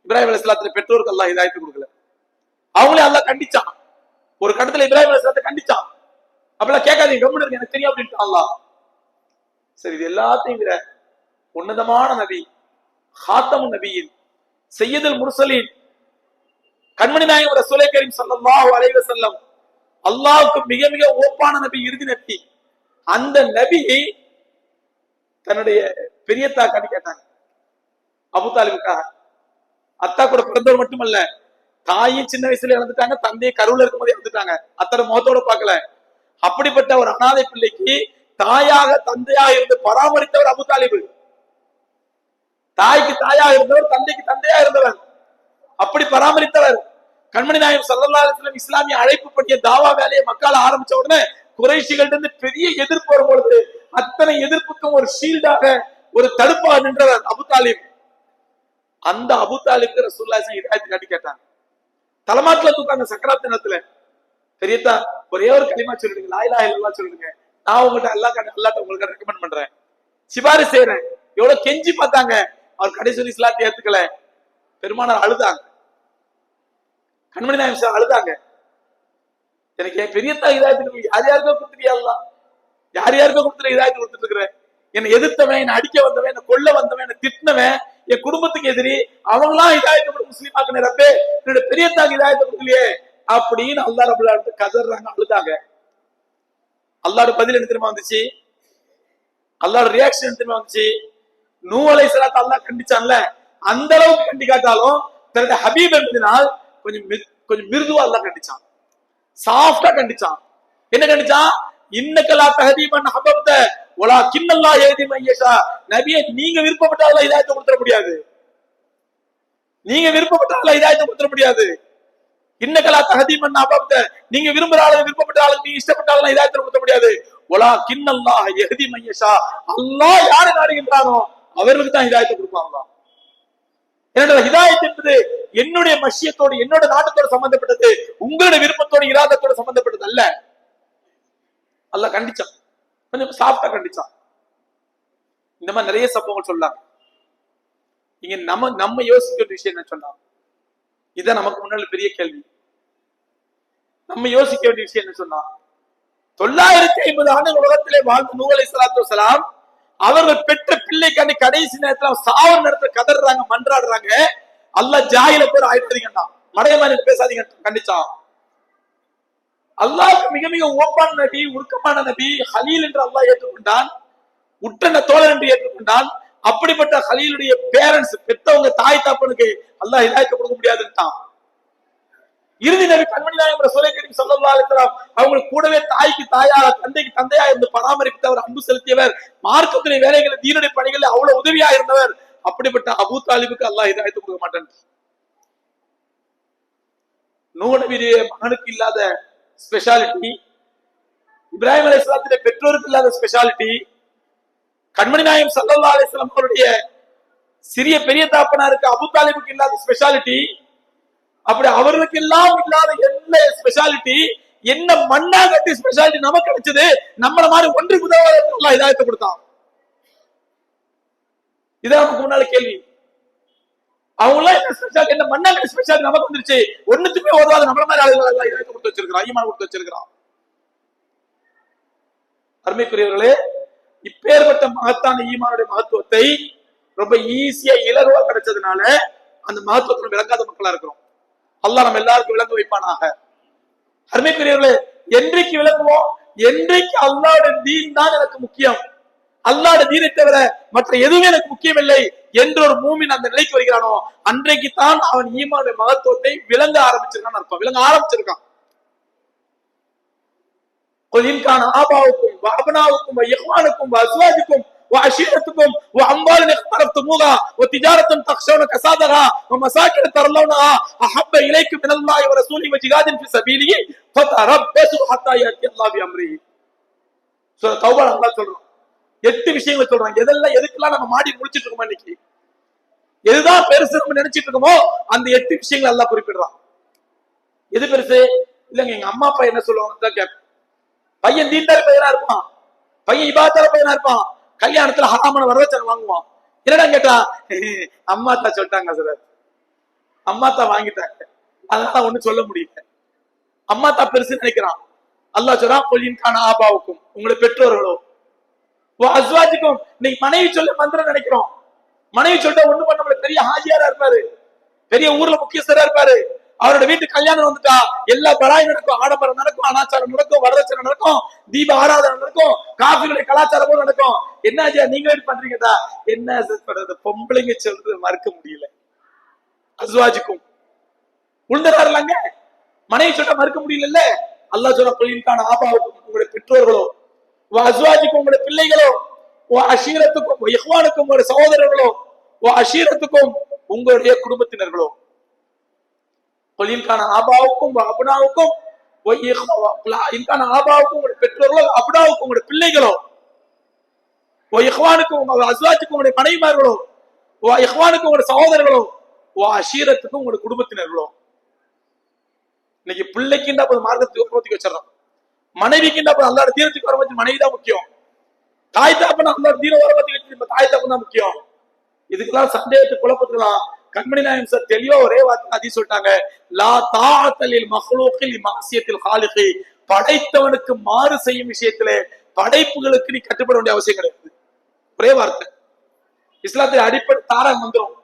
இப்ராஹிம் அலைஹிஸ்ஸலாத்துடைய பெற்றோருக்கு அல்லாஹ் ஹிதாயத்தை கொடுக்கல, அவங்களே அல்லாஹ் கண்டிச்சான். ஒரு கட்டத்துல இப்ராஹிம் அலைஹிஸ்ஸலாத்தை கண்டிச்சான். அப்பெல்லாம் கேட்காதீங்க, கம்முனு இருங்க, எனக்கு தெரியும் அப்படின்ட்டு அல்லாஹ். சரி, இது எல்லாத்தையும் விட உன்னதமான நபி, ஹாத்தமுன் நபியின், சையதுல் முர்சலீன், கண்மணி நாயகம் ரசூலே கரீம் ஸல்லல்லாஹு அலைஹி வஸல்லம், அல்லாஹ்வுக்கு மிக மிக ஓப்பான நபி, இறுதி நபி. அந்த நபி தன்னுடைய பெரியத்தா கண்டி கேட்டாங்க, அபூ தாலிபுக்காக. அத்தா கூட பிறந்தவர் மட்டுமல்ல, தாயும் சின்ன வயசுல இறந்துட்டாங்க, தந்தையை கருவுல இருக்கும் போதே இறந்துட்டாங்க, அத்தனை முகத்தோட பார்க்கல. அப்படிப்பட்ட ஒரு அனாதை பிள்ளைக்கு தாயாக தந்தையாக இருந்து பராமரித்தவர் அபூ தாலிபு. தாய்க்கு தாயாக இருந்தவர், தந்தைக்கு தந்தையா இருந்தவர், அப்படி பராமரித்தவர். கண்மணி நாயகம் ஸல்லல்லாஹு அலைஹி வஸல்லம் இஸ்லாமிய அழைப்பு பற்றிய தாவா வேலையை மக்கால ஆரம்பிச்ச உடனே குறைஷிகள்ட்ட இருந்து பெரிய எதிர்ப்பு வரும்பொழுது அத்தனை எதிர்ப்புக்கும் ஒரு ஷீல்டாக, ஒரு தடுப்பாக நின்றவர் அபூ தாலிப். அந்த அபூ தாலிப்க்கு ரசூலுல்லாஹி ஸல்லல்லாஹு அலைஹி வஸல்லம் ஹிதாயத் காட்டி கேட்டாங்க. தலமாட்டுல தூக்காங்க சக்கராத் நேரத்துல, பெரியத்தா ஒரே ஒரு கலிமா சொல்லிடுங்க, லா இலாஹ இல்லல்லாஹ் சொல்லிடுங்க, நான் உங்கள்கிட்ட அல்லாஹ்ட்ட உங்களுக்கு ரெக்கமெண்ட் பண்றேன், சிபாரிசு செய்யறேன். எவ்வளவு கெஞ்சி பார்த்தாங்க, அவர் கடைசி இஸ்லாத்தை ஏத்துக்கல. பெருமானார் அழுதாங்க, கண்மணி நாயகம் அழுதாங்க, எனக்கு என் பெரியத்தா ஹிதாயத்துக்கு யார் யாருக்கோ கொடுத்துட்டியா அல்லாஹ், யார் யாருக்கும் கொடுத்துட்டு இதாயத்தை கொடுத்துட்டு இருக்கிறேன். என்னை எதிர்த்தவன், என்னை அடிக்க வந்தவன், என்னை கொல்ல வந்தவன், என்னை திட்டினவன், என் குடும்பத்துக்கு எதிரி, அவங்களாம் இதாயத்தை முஸ்லீம் ஆக்குன ரப்பே, என்னோட பெரிய தாக்கு இதாயத்தை கொடுக்கலையே அப்படின்னு அல்லாஹ் ரப்பல் ஆலமீன் கதறாங்க, அழுதாங்க. அல்லாஹ்வோட பதில் என்ன தெரியுமா வந்துச்சு? அல்லாஹ்வோட ரியாக்ஷன் என்ன தெரியுமா வந்துச்சு? நூஹ் அலைஹிஸ்ஸலாத்தை அல்லாஹ் கண்டிச்சான்ல, அந்த அளவுக்கு கண்டிக்காட்டாலும் தன்னுடைய ஹபீப் என்பதனால் கொஞ்சம் மிருதுவா அல்லாஹ் கண்டிச்சான், சாஃப்டா கண்டிச்சான். என்ன கண்டிச்சான்? இன்னக்கலா தஹதீமன் ஹபப்த வலா கின்னல்லாஹ் யஹ்தி மன் யஷா. நபியே, நீங்க விருப்பப்பட்ட அல்லாஹ் ஹிதாயத்தை கொடுத்துட முடியாது. நீங்க விருப்பப்பட்ட அல்லாஹ் ஹிதாயத்தை கொடுத்துட முடியாது. இன்னக்கலா தஹதீமன் ஹபப்த, நீங்க விரும்புற ஆளு, விருப்பப்பட்ட ஆளு, நீங்க இஷ்டப்பட்ட ஆளு ஹிதாயத்தை கொடுக்க முடியாது. வலா கின்னல்லாஹ் யஹ்தி மன் யஷா. அல்லாஹ் யாரை நாடுகின்றானோ அவர்களுக்கு தான் ஹிதாயத்தை கொடுப்பாங்க. என்னோட ஹிதாயத் என்பது என்னுடைய மஷியத்தோடு, என்னோட நாட்டத்தோடு சம்பந்தப்பட்டது, உங்களுடைய விருப்பத்தோடு இராதத்தோடு சம்பந்தப்பட்டது அல்ல. அல்லாஹ் கண்டிச்சான், கொஞ்சம் சாஃப்டா கண்டிச்சான். இந்த மாதிரி நிறைய சம்பவங்கள் சொல்லலாம். இங்க நம்ம யோசிக்க வேண்டிய விஷயம் என்ன சொன்னா, இதான் நமக்கு முன்னாடி பெரிய கேள்வி. நம்ம யோசிக்க வேண்டிய விஷயம் என்ன சொன்னா, 950 ஆண்டு உலகத்திலே வாழ்ந்த நூஹ் அலைஹிஸ்ஸலாத்து வஸலாம் அவர்கள் பெற்ற பிள்ளைக்காண்டி கடைசி நேரத்துல சாவர நேரத்துல கதறாங்க, மன்றாடுறாங்க. அல்லாஹ் ஜாயில பேர் ஆயிடாதீங்கண்ணா, மடையமான பேசாதீங்க கண்டிச்சான். அல்லாஹ்க்கு மிக மிக ஓப்பான நபி, உருக்கமான நபி ஹலீல் என்று அல்லாஹ் ஏற்றுக்கொண்டான், உட்டன தோழர் என்று ஏற்றுக்கொண்டான். அப்படிப்பட்ட ஹலீலுடைய பேரண்ட்ஸ், பெத்தவங்க, தாய் தாப்பனுக்கு அல்லாஹ் ஹிதாயத்தை கொடுக்க முடியாதுன்னுட்டான். இறுதி நபி கண்மணி நாயகம் ரசூலுல்லாஹி கரீம் ஸல்லல்லாஹு அலைஹி வஸல்லம் அவங்களுக்கு கூடவே தாய்க்கு தாயாக, தந்தைக்கு தந்தையா இருந்து பராமரித்தவர், அன்பு செலுத்தியவர், மார்க்கத்துடைய வேலைகளை, தீனுடைய பணிகளை அவ்வளவு உதவியா இருந்தவர். அப்படிப்பட்ட அபூ தாலிபுக்கு அல்லாஹ் ஹிதாயத்தை கொடுக்க மாட்டான். நூஹ் நபியுடைய மகனுக்கு இல்லாத ஸ்பெஷாலிட்டி, இப்ராஹிம் அலைஹிஸ்ஸலாத்துடைய பெற்றோருக்கு இல்லாத ஸ்பெஷாலிட்டி, கண்மணி நாயகம் ஸல்லல்லாஹு அலைஹி வஸல்லம் அவருடைய சிறிய பெரிய தாப்பனாருக்கு அபூ தாலிபுக்கு இல்லாத ஸ்பெஷாலிட்டி, அப்படி அவர்களுக்கு எல்லாம் இல்லாத என்ன ஸ்பெஷாலிட்டி, என்ன மண்ணாங்கட்டி ஸ்பெஷாலிட்டி நமக்கு கிடைச்சது? நம்மள மாதிரி ஒன்றுக்கு உதவாத ஹிதாயத்தை கொடுத்தான். இதான் நமக்கு முன்னால கேள்வி. அவங்களாம் என்ன ஸ்பெஷாலிட்டி, என்ன மண்ணாங்கட்டி ஸ்பெஷாலிட்டி நமக்கு வந்துருச்சு? ஒண்ணுத்துக்குமே உதவாத நம்மள மாதிரி ஆளுகளை ஹிதாயத்தை கொடுத்து வச்சிருக்கிறான், ஈமான் கொடுத்து வச்சிருக்கிறான். அருமைக்குரியவர்களே, இப்பேற்பட்ட மகத்தான ஈமானுடைய மகத்துவத்தை ரொம்ப ஈஸியா இலகுவா கிடைச்சதுனால அந்த மகத்துவத்தை விளங்காத மக்களா இருக்கிறோம். அல்லாஹ் நம்ம எல்லாருக்கும் விளங்க வைப்பானாக. அருமைக்குரியவர்களே, என்றைக்கு விளங்குவோம்? என்றைக்கு அல்லாஹ்வுடைய தீன் தான் எனக்கு முக்கியம், அல்லாஹ்வுடைய தீனை தவிர மற்ற எதுவுமே எனக்கு முக்கியம் இல்லை என்று ஒரு மூமின் அந்த நிலைக்கு வருகிறானோ, அன்றைக்கு தான் அவன் ஈமானுடைய மகத்துவத்தை விளங்க ஆரம்பிச்சிருக்கான் அர்த்தம், விளங்க ஆரம்பிச்சிருக்கான். قل إن كان آباؤكم وأبناؤكم وإخوانكم وأزواجكم وعشيرتكم وأموال اقترفتموها وتجارة تخشون كسادها ومساكن ترضونها أحب إليكم من الله ورسوله وجهاد في سبيله فتربصوا حتى يأتي الله بأمره. சூரா தௌபா அல்லாஹ் சொல்றான், 8 விஷயங்களை சொல்றான். எதெல்லாம் எதுக்கெல்லாம் நம்ம மாடி முடிச்சிட்டு இருக்கோம், இன்னைக்கு எதுதான் பெருசு நம்ம நினைச்சிட்டு இருக்கோமோ அந்த 8 விஷயங்களை அல்லாஹ் குறிப்பிடுறான். எது பெருசு? இல்லங்க எங்க அம்மா அப்பா என்ன சொல்லுவாங்க தான் கேட்பேன். பையன் தீண்டார பையனா இருப்பான், பையன் இபாதத்தார பையனா இருப்பான், கல்யாணத்துல ஹராமான வரதட்சணை வாங்குவான். என்னடா கேட்டா, அம்மா தான் சொல்லிட்டாங்க சார், அம்மா தான் வாங்கிட்டாங்க, அதனால ஒண்ணும் சொல்ல முடியல, அம்மா தான் பெருசு நினைக்கிறான். அல்லாஹ் சொல்றான், கொல்லின்கான ஆபாவுக்கும், உங்களுடைய பெற்றோர்களோ, அஸ்வாஜுக்கும். நீங்க மனைவி சொல்ல மந்திரம் நினைக்கிறோம், மனைவி சொல்லிட்ட ஒண்ணு பண்ண முடியல, பெரிய ஹாஜியாரா இருப்பாரு, பெரிய ஊர்ல முக்கியஸ்தரா இருப்பாரு, அவரோட வீட்டுக்கு கல்யாணம் வந்துட்டா எல்லா பராய் நடக்கும், ஆடம்பரம் நடக்கும், அனாச்சாரம் நடக்கும், வரதட்சணை நடக்கும், தீப ஆராதனை நடக்கும், காஃபிகளுடைய கலாச்சாரமும் நடக்கும். என்ன ஆஜியா நீங்க எப்படி பண்றீங்கடா? என்ன பண்றது, பொம்பளைங்க சொல்றது மறுக்க முடியல. அஸ்வாஜுக்கும் உள்தராருலாங்க, மனைவி சொல்ல மறுக்க முடியல. அல்லாஹ் சொல்ற கொல்லின்கான ஆபாவுக்கும், உங்களுடைய பெற்றோர்களோ, அஸ்வாஜுக்கும் உங்களுடைய பிள்ளைகளோ, அஷீரத்துக்கும் இஹ்வானுக்கும் உங்களுடைய சகோதரர்களோ, அஷீரத்துக்கும் உங்களுடைய குடும்பத்தினர்களோ, கொல்லின்கான ஆபாவுக்கும் அபுனாவுக்கும், ஆபாவுக்கும் உங்களுடைய பெற்றோர்களோ, அபுனாவுக்கும் உங்களுடைய பிள்ளைகளோ, இஹ்வானுக்கும் அஸ்வாஜுக்கும் உங்களுடைய மனைவிமார்களோ, இஹ்வானுக்கும் உங்களுடைய சகோதரர்களோ, அஷீரத்துக்கும் உங்களுடைய குடும்பத்தினர்களோ. இன்னைக்கு பிள்ளைக்குண்டா போது மார்க்கத்துக்கு உற்பத்திக்கு வச்சிடறோம், மனைவிக்குண்டா போது அல்லாஹ்வுடைய தீனத்துக்கு வர வச்சு மனைவி தான் முக்கியம், தாய் தாப்பன் அல்லாஹ்வுடைய தீன வர வச்சு தாய் தாப்பன் தான் முக்கியம். இதுக்கெல்லாம் சந்தேகத்தை குழப்பத்துக்கலாம். கண்மணி நாயகம் சார் தெளிவா ஒரே வார்த்தை ஹதீஸ் சொல்லிட்டாங்க, லா தாஅத்த லில் மக்லூகி லி மஅசியத்தில் காலிகி. படைத்தவனுக்கு மாறு செய்யும் விஷயத்திலே படைப்புகளுக்கு நீ கட்டுப்பட வேண்டிய அவசியம் கிடையாது. ஒரே வார்த்தை. இஸ்லாத்தில் அடிப்படை தாரக மந்திரம்.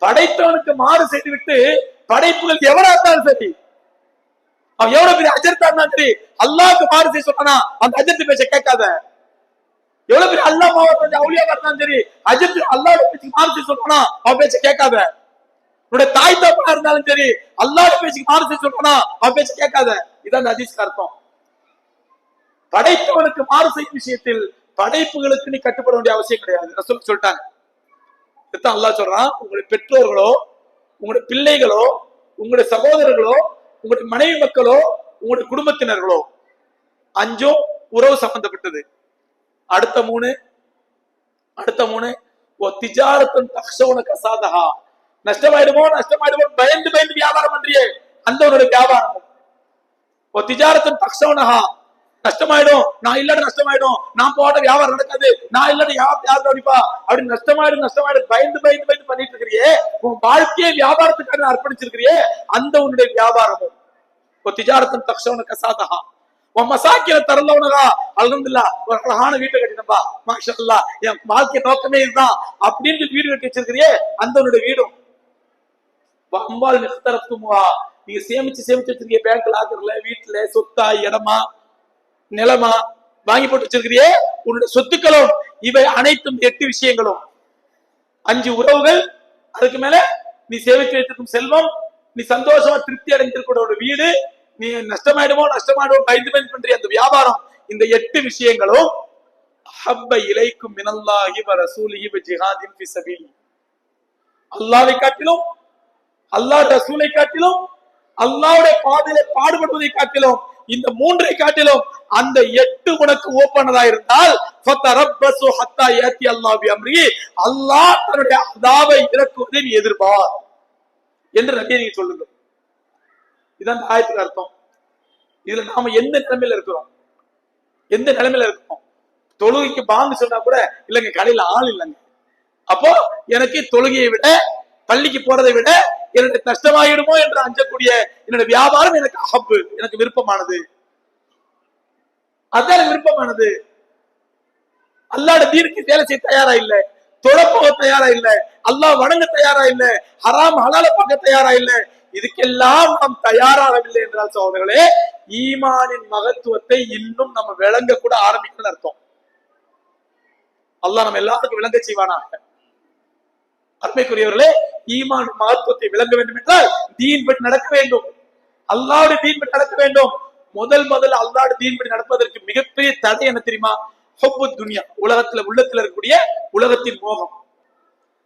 படைத்தவனுக்கு மாறு செய்து விட்டு படைப்புகள் எவரா இருந்தாலும் சரி, அவன் எவ்வளவு பெரிய அஜர்த்தா இருந்தாலும் சரி, அல்லாஹ்க்கு மாறு செய்ய சொன்னா அந்த அஜர்த்து பேச்ச கேட்காத. எவ்வளவு பெரிய அல்லாஹ் அவுலியாவா இருந்தாலும் சரி, அஜர்த்து அல்லாஹ் பேச்சுக்கு மாறு செய்ய சொன்னா அவன் பேச்ச கேட்காத. உன்னுடைய தாய் தப்பா இருந்தாலும் சரி, அல்லாஹ் பேச்சுக்கு மாறு செய்ய சொன்னா அவன் பேச்ச கேட்காத. இதான் ஹதீஸ்க்கு அர்த்தம். படைத்தவனுக்கு மாறு செய்யும் விஷயத்தில் படைப்புகளுக்கு நீ கட்டுப்பட வேண்டிய அவசியம் கிடையாது. ரசூல் சொல்லிட்டாங்க. அல்லாஹ் சொல்றான், உங்களுடைய பெற்றோர்களோ, உங்களுடைய பிள்ளைகளோ, உங்களுடைய சகோதரர்களோ, உங்களுடைய மனைவி மக்களோ, உங்களுடைய குடும்பத்தினர்களோ, அஞ்சும் உறவு சம்பந்தப்பட்டது. அடுத்த மூணு திஜாரத்தன் தக்ஷவன கசாதஹா, நஷ்டமாயிடுமோ பயந்து பயந்து வியாபாரம் பண்றியே அந்த ஒரு வியாபாரம். திஜாரத்தன் தக்ஷவனஹா, நஷ்டமாயிடும், நான் இல்லாத நஷ்டமாயிடும், நான் போட்ட வியாபாரம் நடக்காது, நான் இல்லாத யார் கவனிப்பா அப்படி நஷ்டமாயிடும் பயந்து பயந்து பயந்து பண்ணிட்டு இருக்கிறியே, உன் வாழ்க்கையை வியாபாரத்துக்காக அர்ப்பணிச்சிருக்கிறியே அந்த உன்னுடைய வியாபாரமும். திஜாரத்தன் தக்ஷவன கசாதஹா உன் மசாக்கில தரலவனகா, அல்ஹம்துலில்லாஹ் ஒரு அழகான வீட்டை கட்டினப்பா, மாஷா அல்லாஹ் என் வாழ்க்கை நோக்கமே இதுதான் அப்படின்னு வீடு கட்டி வச்சிருக்கிறியே அந்த உன்னுடைய வீடும். அம்பாள் நிறுத்தரத்துமா, நீங்க சேமிச்சு வச்சிருக்கீங்க பேங்க்ல, ஆக்குறல, வீட்டுல, சொத்தா, இடமா, நிலமா வாங்கி போட்டு வச்சிருக்கிறியே உன்னுடைய சொத்துக்களும். இவை அனைத்தும் 8 விஷயங்களும். 5 உறவுகள், அதுக்கு மேல நீ சேமித்து வைத்திருக்கும் செல்வம், நீ சந்தோஷமா திருப்தி அடைந்திருக்கிற வீடு, நீ நஷ்டமாயிடுமோ பயந்து பயந்து பண்றிய அந்த வியாபாரம். இந்த 8 விஷயங்களும் ஹப்ப இலைக்கும் மினல்லாஹி வ ரசூலிஹி வ ஜிஹாதின் ஃபீ சபீலி, அல்லாஹ்வை காட்டிலும், அல்லாஹ் ரசூலை காட்டிலும், அல்லாஹ்வுடைய பாதையிலே பாடுபடுவதை காட்டிலும், இந்த 3ஐ காட்டிலும் அந்த 8 உனக்கு ஓப்பனதா இருந்தால் ஃபதரப்பசு ஹத்தா யாத்தி அல்லாஹ் பி அம்ரி, அல்லாஹ் தன்னுடைய அதாவை இறக்குவதை நீ எதிர்பார் என்று நபியே நீங்க சொல்லுங்க. இதான் இந்த ஆயத்துக்கு அர்த்தம். இதுல நாம எந்த நிலைமையில இருக்கிறோம்? தொழுகைக்கு பாங்கு சொன்னா கூட இல்லைங்க, கடையில ஆள் இல்லைங்க, அப்போ எனக்கு தொழுகையை விட பள்ளிக்கு போறதை விட என்னுடைய நஷ்டமாயிடுமோ என்று அஞ்சக்கூடிய என்னுடைய வியாபாரம் எனக்கு அஹப்பு, எனக்கு விருப்பமானது, அதான் எனக்கு விருப்பமானது. அல்லாஹ்வுடைய தீனுக்கு வேலை செய்ய தயாரா இல்லை, தொழப்போக தயாரா இல்லை, அல்லாஹ் வணங்க தயாரா இல்லை, ஹராம் ஹலால பார்க்க தயாரா இல்லை, இதுக்கெல்லாம் நாம் தயாராகவில்லை என்றால் சகோதரர்களே, ஈமானின் மகத்துவத்தை இன்னும் நம்ம விளங்க கூட ஆரம்பிக்கணும்னு அர்த்தம். அல்லாஹ் நம்ம எல்லாருக்கும் விளங்க செய்வானாக. அருமைக்குரியவர்களே, ஈமான் மகத்துவத்தை விளங்க வேண்டும் என்றால் தீன் படி நடக்க வேண்டும், அல்லாஹ்வுடைய தீன் படி நடக்க வேண்டும். முதல் அல்லாஹ்வுடைய தீன் படி நடப்பதற்கு மிகப்பெரிய தடை என்ன தெரியுமா? ஹுப்பு துன்யா, உள்ளத்துல இருக்கக்கூடிய உலகத்தின் மோகம்.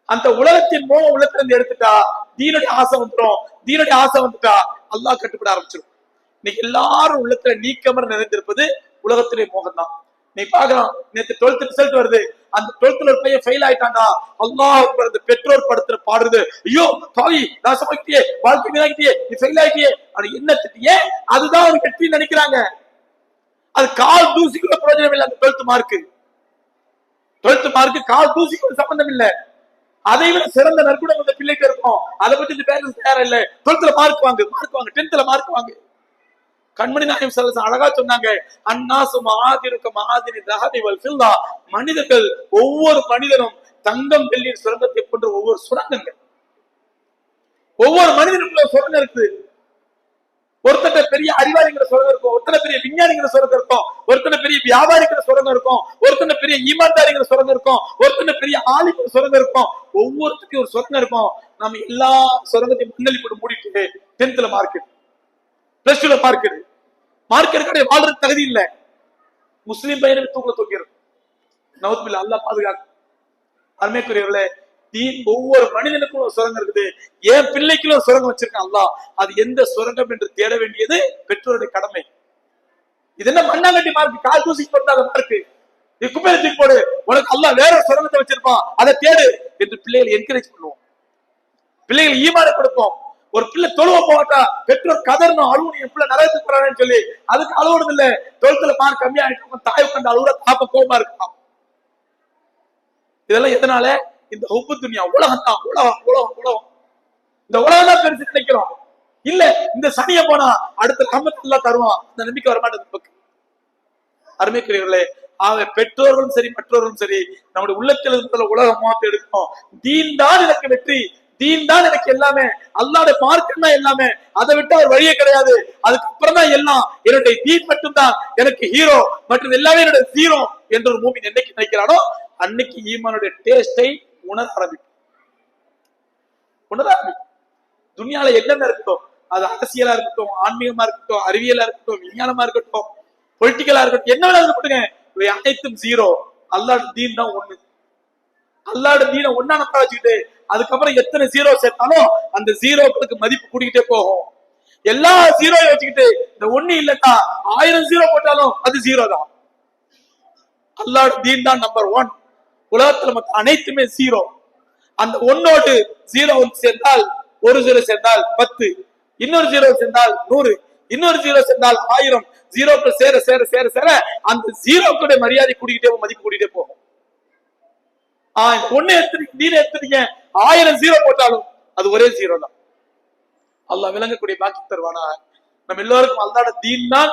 அந்த உலகத்தின் மோகம் உள்ளத்துல இருந்து எடுத்துட்டா தீனுடைய ஆசை வந்துடும். தீனுடைய ஆசை வந்துட்டா அல்லாஹ் கட்டுப்பட ஆரம்பிச்சிடும். இன்னைக்கு எல்லாரும் உள்ளத்துல நீக்கமர நிறைந்திருப்பது உலகத்திலே மோகம் தான். நீ பாக்கலாம், நேற்று 12th ரிசல்ட் வருது, அந்த 12th ஒரு பையன் ஃபெயில் ஆயிட்டான்டா, அல்லாஹ் அந்த பெற்றோர் படுத்துற பாடுறது, ஐயோ பாவி நாசமாக்கிட்டியே, வாழ்க்கை வீணாக்கிட்டியே, நீ ஃபெயில் ஆகிட்டியே, அது என்ன திட்டியே, அதுதான் அவனுக்கு வெற்றின்னு நினைக்கிறாங்க. அது கால் தூசிக்குள்ள பிரயோஜனம் இல்லை. அந்த 12th மார்க் கால் தூசிக்குள்ள சம்பந்தம் இல்லை. அதை விட சிறந்த நற்குணம் அந்த பிள்ளைக்கு இருக்கும். அதை பத்தி பேரண்ட்ஸ் தயாரா இல்லை. 12th மார்க் வாங்கு, 10th மார்க் வாங்கு. கண்மணி நாயகம் ஸல்லல்லாஹு அலைஹி அழகா சொன்னாங்க, அன்னாசு மஆதிருக்கு மஆதினி தஹபி வல் ஃபில்லா, மனிதர்கள் ஒவ்வொரு மனிதனும் தங்கம் வெள்ளி சுரங்கத்தை போன்ற ஒவ்வொரு சுரங்கங்கள். ஒவ்வொரு மனிதனுக்குள்ள சுரங்கம் இருக்குது. ஒருத்தட்ட பெரிய அறிவாளிங்கிற சுரங்கம் இருக்கும், ஒருத்தன பெரிய விஞ்ஞானிங்கிற சுரங்கம் இருக்கும், ஒருத்தன பெரிய வியாபாரிங்கிற சுரங்கம் இருக்கும், ஒருத்தன பெரிய ஈமான்தாரிங்கிற சுரங்கம் இருக்கும், ஒருத்தன பெரிய ஆலிங்கிற சுரங்கம் இருக்கும். ஒவ்வொருத்துக்கும் ஒரு சுரங்கம் இருக்கும். நம்ம எல்லா சுரங்கத்தையும் முன்னெளி போட்டு மூடிட்டு 10th மார்க், பிளஸ் 2 மார்க் எடுக்க வாழ்றது தகுதி இல்லை. முஸ்லீம் பையனை தூக்கல தூக்கிறது. நவுதுபில்லாஹ், அல்லாஹ் பாதுகாக்க. அருமைக்குரியவர்களே, தீன் ஒவ்வொரு மனிதனுக்கும் ஒரு சுரங்கம் இருக்குது. என் பிள்ளைக்குள்ள ஒரு சுரங்கம் வச்சிருக்கான் அல்லாஹ். அது எந்த சுரங்கம் என்று தேட வேண்டியது பெற்றோருடைய கடமை. இது என்ன மண்ணாங்கட்டி மார்க், கால் தூசி போட்டாத மார்க், இது குப்பையில தூக்கி போடு, உனக்கு அல்லாஹ் வேற சுரங்கத்தை வச்சிருப்பான், அதை தேடு என்று பிள்ளைகளை என்கரேஜ் பண்ணுவோம். பிள்ளைகள் ஈமானை கொடுப்போம். ஒரு பிள்ளை தொழுவ போட்டா பெற்றோர் கதறணும், அழுவணும், என் பிள்ளை நரகத்துக்கு போறான்னு சொல்லி. அதுக்கு அழுவணும் இல்ல, 12th மார்க் கம்மியாயிட்டு தாய் உட்காந்து அழுவுற தாப்ப கோபமா இருக்கலாம். இதெல்லாம் எதனால? இந்த ஹுப்பு துன்யா, உலகம் தான், உலகம். இந்த உலகம் தான் பெருசு நினைக்கிறோம். இல்ல, இந்த சனிய போனா அடுத்த ரஹ்மத் அல்லாஹ் தருவான், இந்த நம்பிக்கை வரமாட்டேங்குது. அருமைக்குரியவர்களே, ஆக பெற்றோர்களும் சரி மற்றவர்களும் சரி நம்முடைய உள்ளத்தில் இருக்கிற உலகமாத்த எடுக்கணும். தீன் தான் எனக்கு வெற்றி, தீன் தான் எனக்கு எல்லாமே, அல்லாஹ்வுடைய மார்க்கம் தான் எல்லாமே, அதை விட்டு அவர் வழியே கிடையாது, அதுக்கப்புறம் தான் எல்லாம், என்னுடைய தீன் மட்டும்தான் எனக்கு ஹீரோ, மற்றது எல்லாமே என்னுடைய ஜீரோ என்று ஒரு மூமின் என்னைக்கு நினைக்கிறானோ அன்னைக்கு ஈமானுடைய டேஸ்டை உணர ஆரம்பிக்கும். துனியால என்னென்ன இருக்கட்டும், அது அரசியலா இருக்கட்டும், ஆன்மீகமா இருக்கட்டும், அறிவியலா இருக்கட்டும், விஞ்ஞானமா இருக்கட்டும், பொலிட்டிக்கலா இருக்கட்டும், என்ன வேணா இருக்கட்டும், இவை அனைத்தும் ஜீரோ. அல்லாஹ் தீன் தான் ஒண்ணு. அல்லாஹ் தீனை ஒண்ணா நம்ப வச்சுக்கிட்டு அதுக்கப்புறம் எத்தனை ஜீரோ சேர்த்தாலும் அந்த ஜீரோக்களுக்கு மதிப்பு கூடிக்கிட்டே போகும். எல்லா ஜீரோவை வச்சுக்கிட்டு இந்த ஒண்ணு இல்லட்டா 1000 ஜீரோ போட்டாலும் அது ஜீரோ தான். அல்லாஹ் தீன் தான் நம்பர் 1. உலகத்துல மற்ற அனைத்துமே ஜீரோ. அந்த ஒன்னோடு ஜீரோ சேர்ந்தால், ஒரு ஜீரோ சேர்ந்தால் 10, இன்னொரு ஜீரோ சேர்ந்தால் 100, இன்னொரு ஜீரோ சேர்ந்தால் 1000, ஜீரோக்கள் சேர சேர சேர சேர அந்த ஜீரோக்களுடைய மரியாதை கூடிக்கிட்டே மதிப்பு கூடிக்கிட்டே போகும். ஒண்ணு எடுத்துட்டீங்க 1000 ஜீரோ போட்டாலும் அது ஒரே ஜீரோ தான். அல்லாஹ் விளங்கக்கூடிய பாக்கி தருவானா. நம்ம எல்லோருக்கும் அல்லாஹ்வுடைய தீன் தான்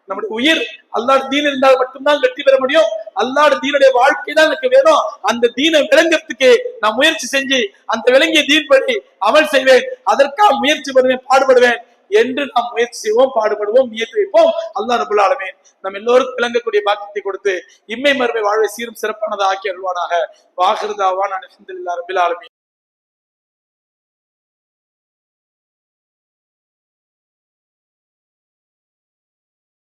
நம்முடைய உயிர். அல்லாஹ்வுடைய தீன் இருந்தால் மட்டும்தான் வெற்றி பெற முடியும். அல்லாஹ்வுடைய தீனுடைய வாழ்க்கை தான் எனக்கு வேணும். அந்த தீனை விளங்கறதுக்கு நான் முயற்சி செஞ்சு அந்த விளங்கிய தீன் படி அமல் செய்வேன், அதற்காக முயற்சி பண்ணுவேன், பாடுபடுவேன் என்று நாம் முயற்சி செய்வோம், பாடுபடுவோம், முயற்சி வைப்போம். அல்லாஹ் ரப்பல் ஆலமீன் நம்ம எல்லோருக்கும் விளங்கக்கூடிய பாக்கியத்தை கொடுத்து இம்மை மறுமை வாழ்வை சீரும் சிறப்பானதாக ஆக்கி அருள்வானாக. வாஹிரு தாவானா அல்ஹம்துலில்லாஹி ரப்பில் ஆலமீன்.